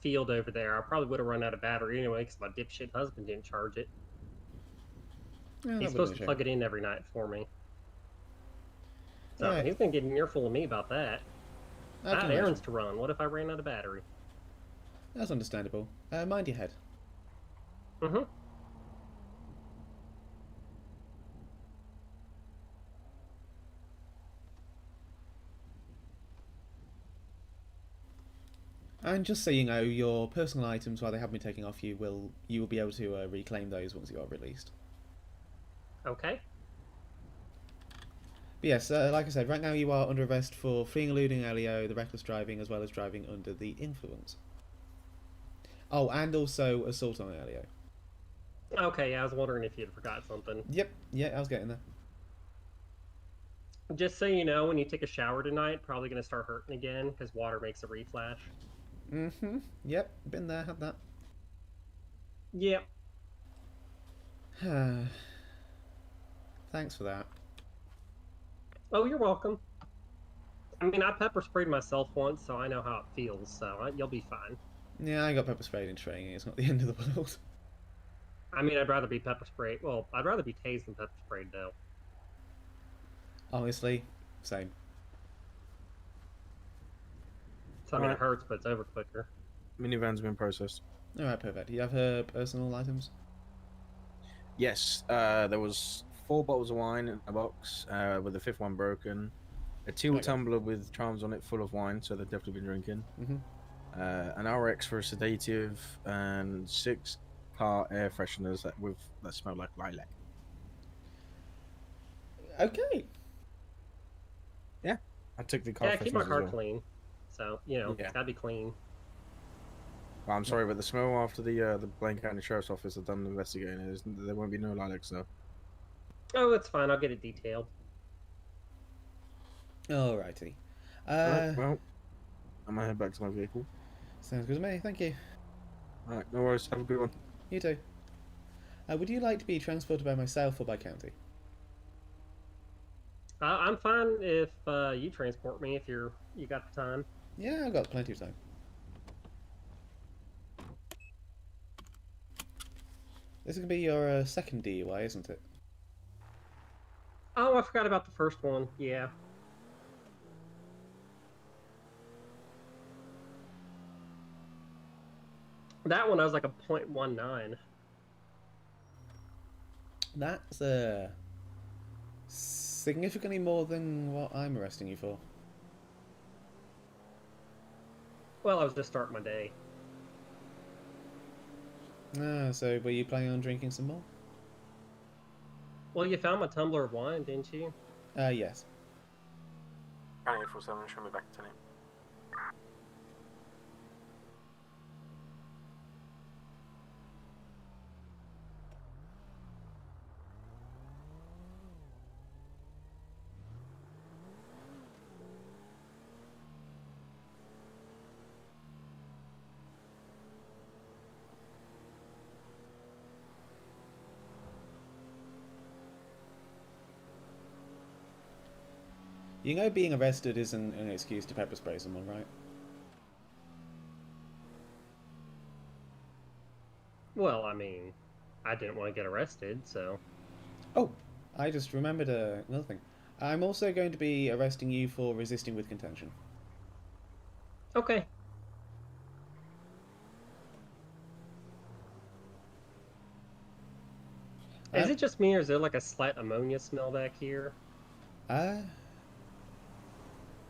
field over there, I probably would have run out of battery anyway because my dipshit husband didn't charge it. Yeah, that He's would have supposed been to a shame. plug it in every night for me. All So right, he's gonna get an earful of me about that. I I can had imagine. errands to run. What if I ran out of battery? That's understandable. Mind your head. Mm-hmm. And just so you know, your personal items, while they have been taken off you, you will be able to reclaim those once you are released. Okay. But yes, like I said, right now you are under arrest for fleeing, eluding LEO, the reckless driving, as well as driving under the influence. Oh, and also assault on LEO. Okay, yeah, I was wondering if you'd forgot something. Yep, yeah, I was getting there. Just so you know, when you take a shower tonight, probably gonna start hurting again because water makes a reflash. Yep, been there, had that. Yep. Thanks for that. Oh, you're welcome. I mean, I pepper sprayed myself once, so I know how it feels. So you'll be fine. Yeah, I got pepper sprayed in training. It's not the end of the world. I mean, I'd rather be pepper sprayed. Well, I'd rather be tased than pepper sprayed, though. Honestly, same. So I mean, it hurts, but it's over quicker. Minivan's been processed. All right, perfect. Do you have her personal items? Yes, there was 4 bottles of wine in a box, with the 5th one broken. A teal Okay. tumbler with charms on it full of wine, so they've definitely been drinking. Mm-hmm. An RX for a sedative, and 6 car air fresheners that smell like lilac. Okay. Yeah, I took the car Yeah, fresheners keep my as car well. clean. So it's gotta be clean. Well, I'm sorry, but the smell after the Blaine County Sheriff's Office have done investigating, there won't be no lilacs though. Oh, it's fine. I'll get it detailed. Alrighty. Alright, well, I'm gonna head back to my vehicle. Sounds good to me. Thank you. Alright, no worries. Have a good one. You too. Would you like to be transported by myself or by county? I'm fine if you transport me if you got the time. Yeah, I've got plenty of time. This is going to be your second DUI, isn't it? Oh, I forgot about the first one. Yeah. That one I was like a .19. That's significantly more than what I'm arresting you for. Well, I was just starting my day. So were you planning on drinking some more? Well, you found my tumbler of wine, didn't you? Yes. County 847, show me back to name. You know being arrested isn't an excuse to pepper spray someone, right? Well, I mean, I didn't want to get arrested, so... Oh, I just remembered another thing. I'm also going to be arresting you for resisting with contention. Okay. Is it just me, or is there like a slight ammonia smell back here?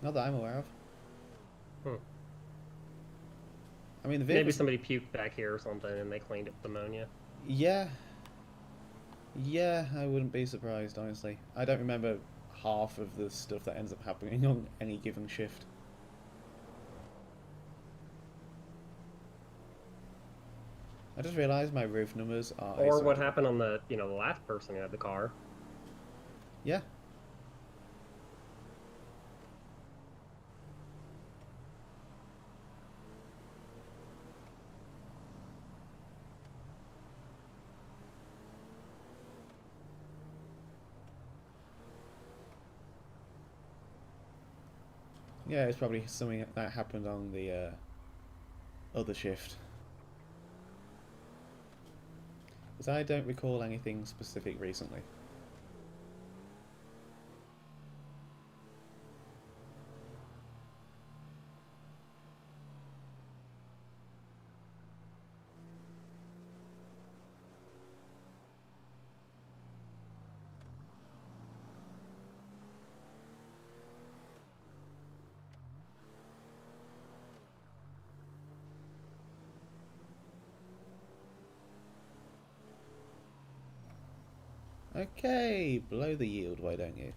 Not that I'm aware of. I mean, the Maybe somebody puked back here or something, and they cleaned it with ammonia. Yeah. Yeah, I wouldn't be surprised, honestly. I don't remember half of the stuff that ends up happening on any given shift. I just realised my roof numbers are... Or what happened on the, the last person who had the car. Yeah. Yeah, it's probably something that happened on the other shift. Because I don't recall anything specific recently. Okay, blow the yield, why don't you?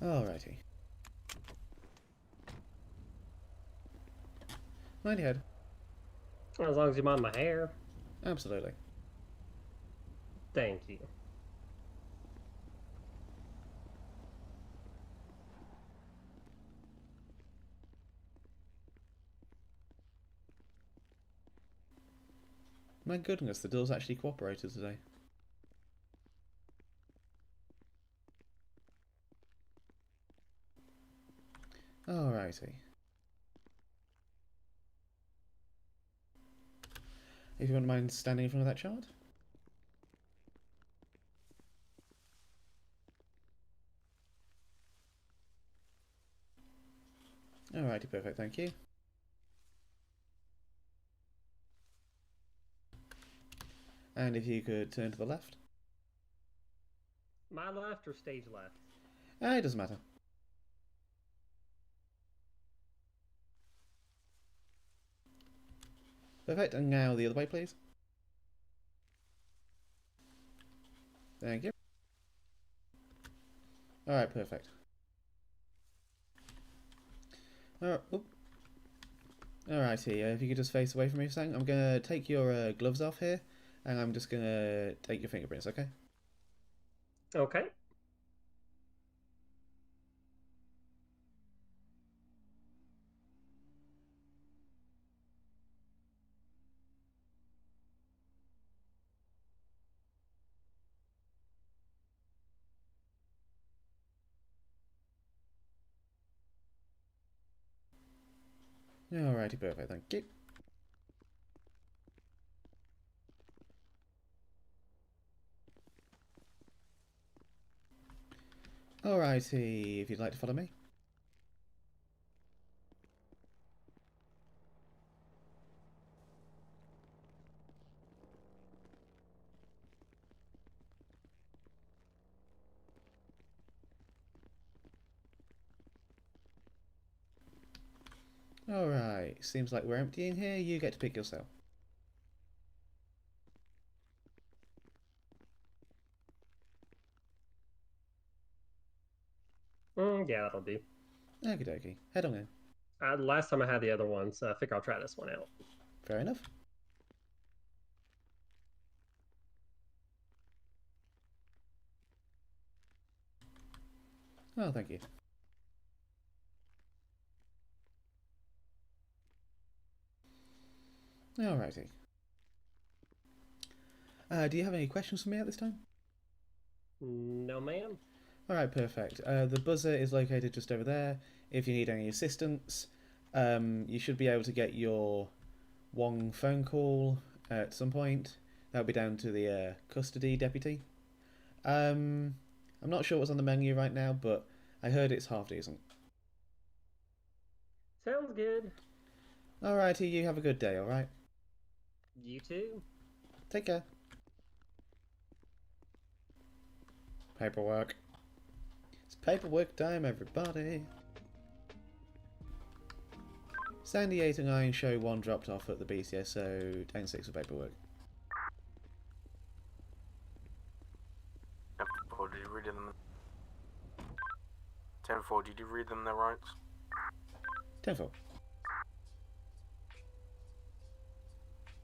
Alrighty. Mind your head. As long as you mind my hair. Absolutely. Thank you. My goodness, the door's actually cooperated today. Alrighty. If you wouldn't mind standing in front of that chart. Alrighty, perfect, thank you. And if you could turn to the left. My left or stage left? It doesn't matter. Perfect, and now the other way, please. Thank you. Alright, perfect. Alrighty, if you could just face away from me for a second. I'm going to take your gloves off here, and I'm just going to take your fingerprints, okay? Okay. Alrighty, perfect, thank you. Alrighty, if you'd like to follow me. Alright, seems like we're empty in here. You get to pick your cell. Yeah, that'll do. Okie dokie. Head on in. Last time I had the other one, so I think I'll try this one out. Fair enough. Oh, thank you. Alrighty. Do you have any questions for me at this time? No, ma'am. Alright, perfect. The buzzer is located just over there. If you need any assistance, you should be able to get your Wong phone call at some point. That'll be down to the custody deputy. I'm not sure what's on the menu right now, but I heard it's half decent. Sounds good. Alrighty, you have a good day, alright? You too. Take care. Paperwork. It's paperwork time, everybody. Sandy 8 and 9 show 1 dropped off at the BCS, so 10-6 for paperwork. 10-4, did you read them? 10-4, did you read them their rights? 10-4.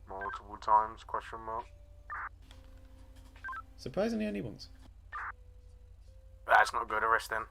Multiple times, question mark. Surprisingly only once. That's not good, arrest then.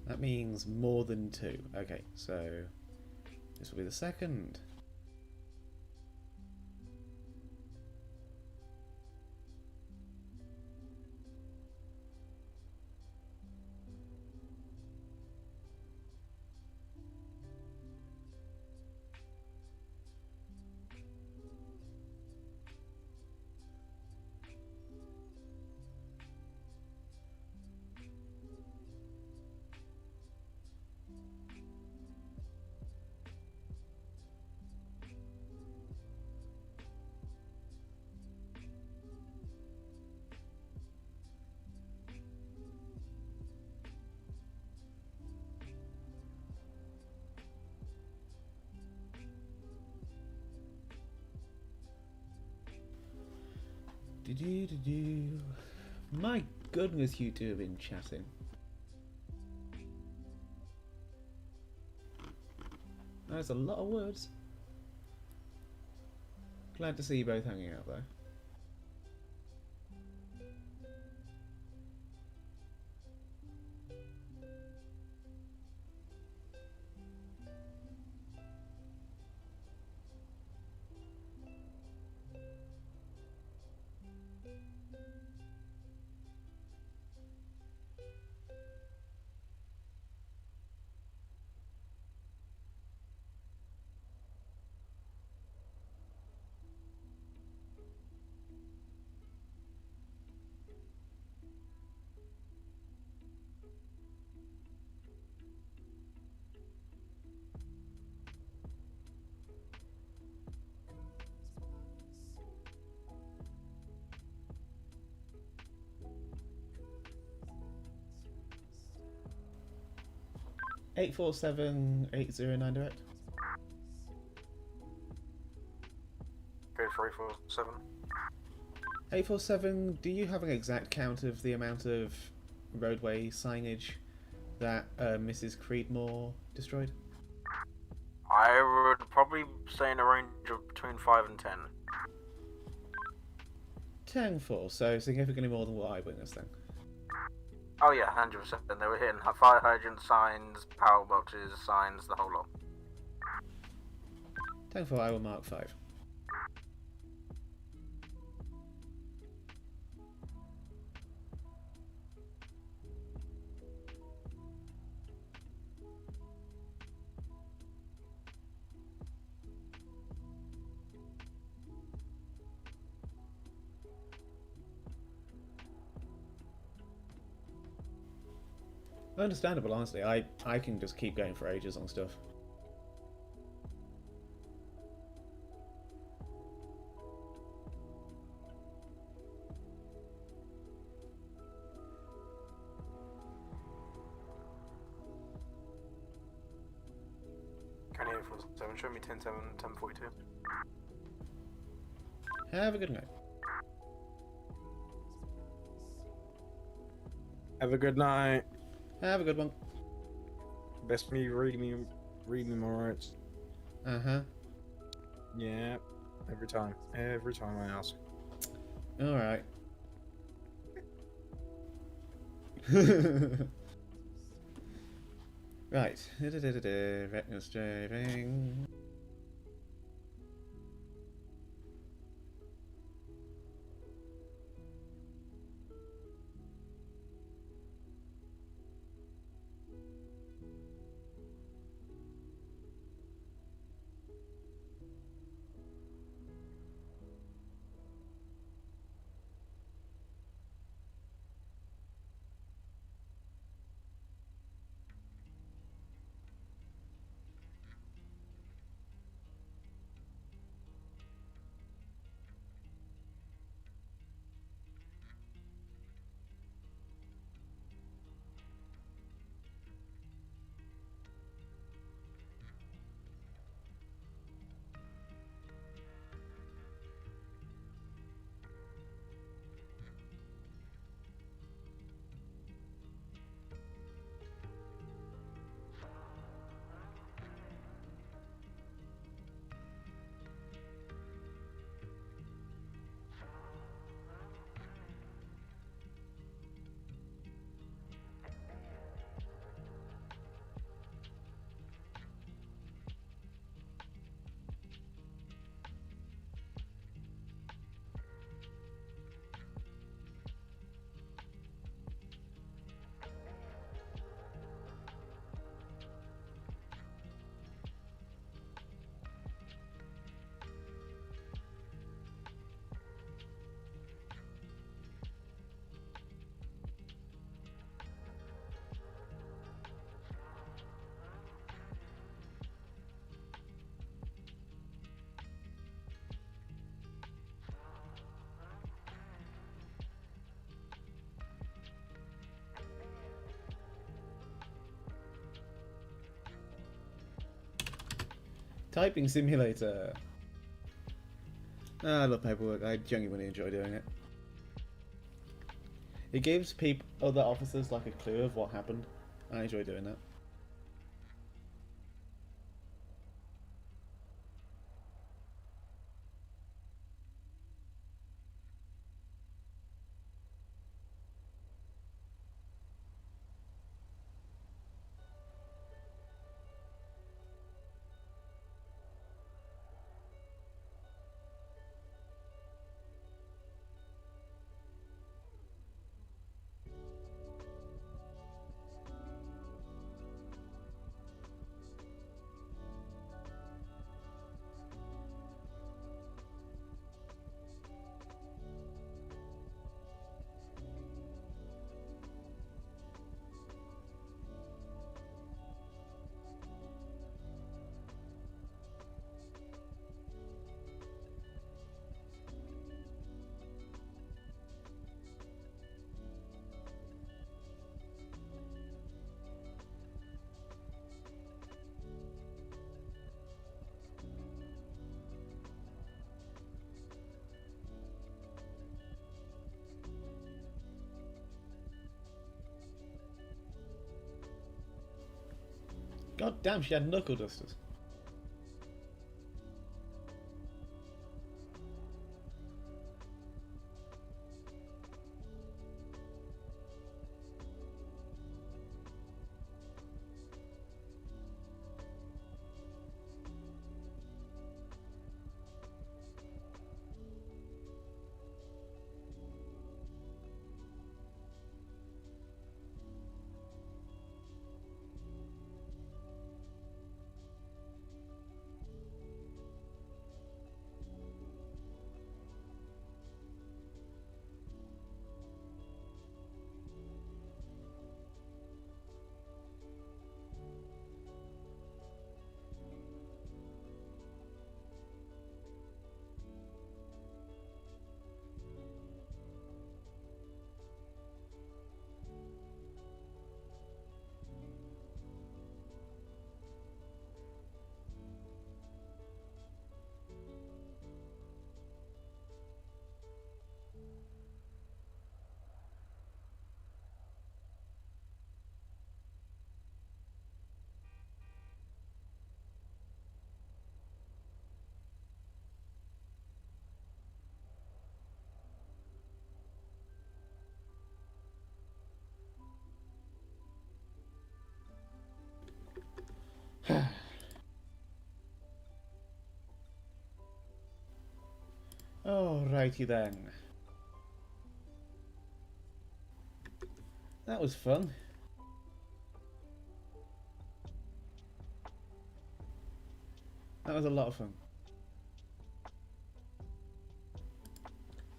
That means more than 2. Okay, so this will be the second. My goodness, you two have been chatting. That's a lot of words. Glad to see you both hanging out though. Eight 847-809 direct. Go for 847. 847, do you have an exact count of the amount of roadway signage that Mrs. Creedmoor destroyed? I would probably say in a range of between 5 and 10. 10-4, so significantly more than what I witnessed then. Oh yeah, 100%. They were hitting fire hydrant signs, power boxes, signs, the whole lot. 10-4, I will mark 5. Understandable, honestly. I can just keep going for ages on stuff. Can 847, show me 10-7, 10-42. Have a good night. Have a good night. Have a good one. Best me read me my rights. Uh-huh. Yeah. Every time I ask. Alright. Right. Reckless driving. Typing simulator. I love paperwork. I genuinely enjoy doing it. It gives other officers like a clue of what happened. I enjoy doing that. God damn, she had knuckle dusters. Alrighty then. That was fun. That was a lot of fun.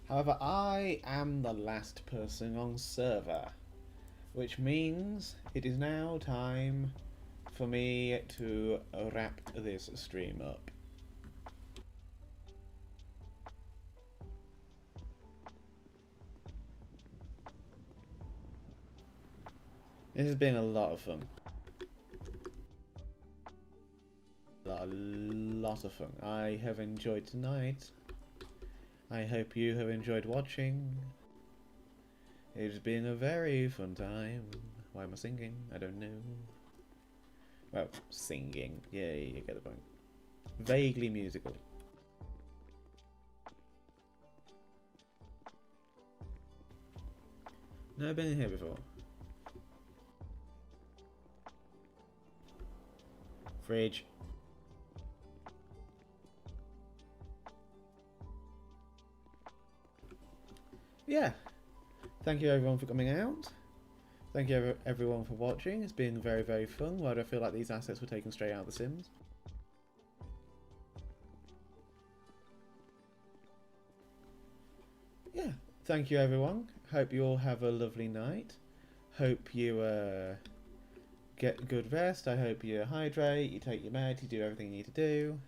However, I am the last person on server, which means it is now time for me to wrap this stream up. This has been a lot of fun. A lot of fun. I have enjoyed tonight. I hope you have enjoyed watching. It's been a very fun time. Why am I singing? I don't know. Well, singing. Yeah, you get the point. Vaguely musical. Never been in here before. Fridge. Yeah. Thank you everyone for coming out. Thank you everyone for watching. It's been very, very fun. Why do I feel like these assets were taken straight out of The Sims? Yeah. Thank you everyone. Hope you all have a lovely night. Hope you get good rest. I hope you hydrate, you take your meds, you do everything you need to do.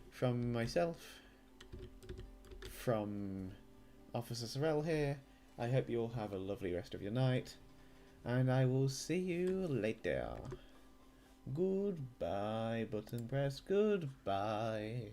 From myself, from Officer Sorrell here, I hope you all have a lovely rest of your night, and I will see you later. Goodbye, button press, goodbye.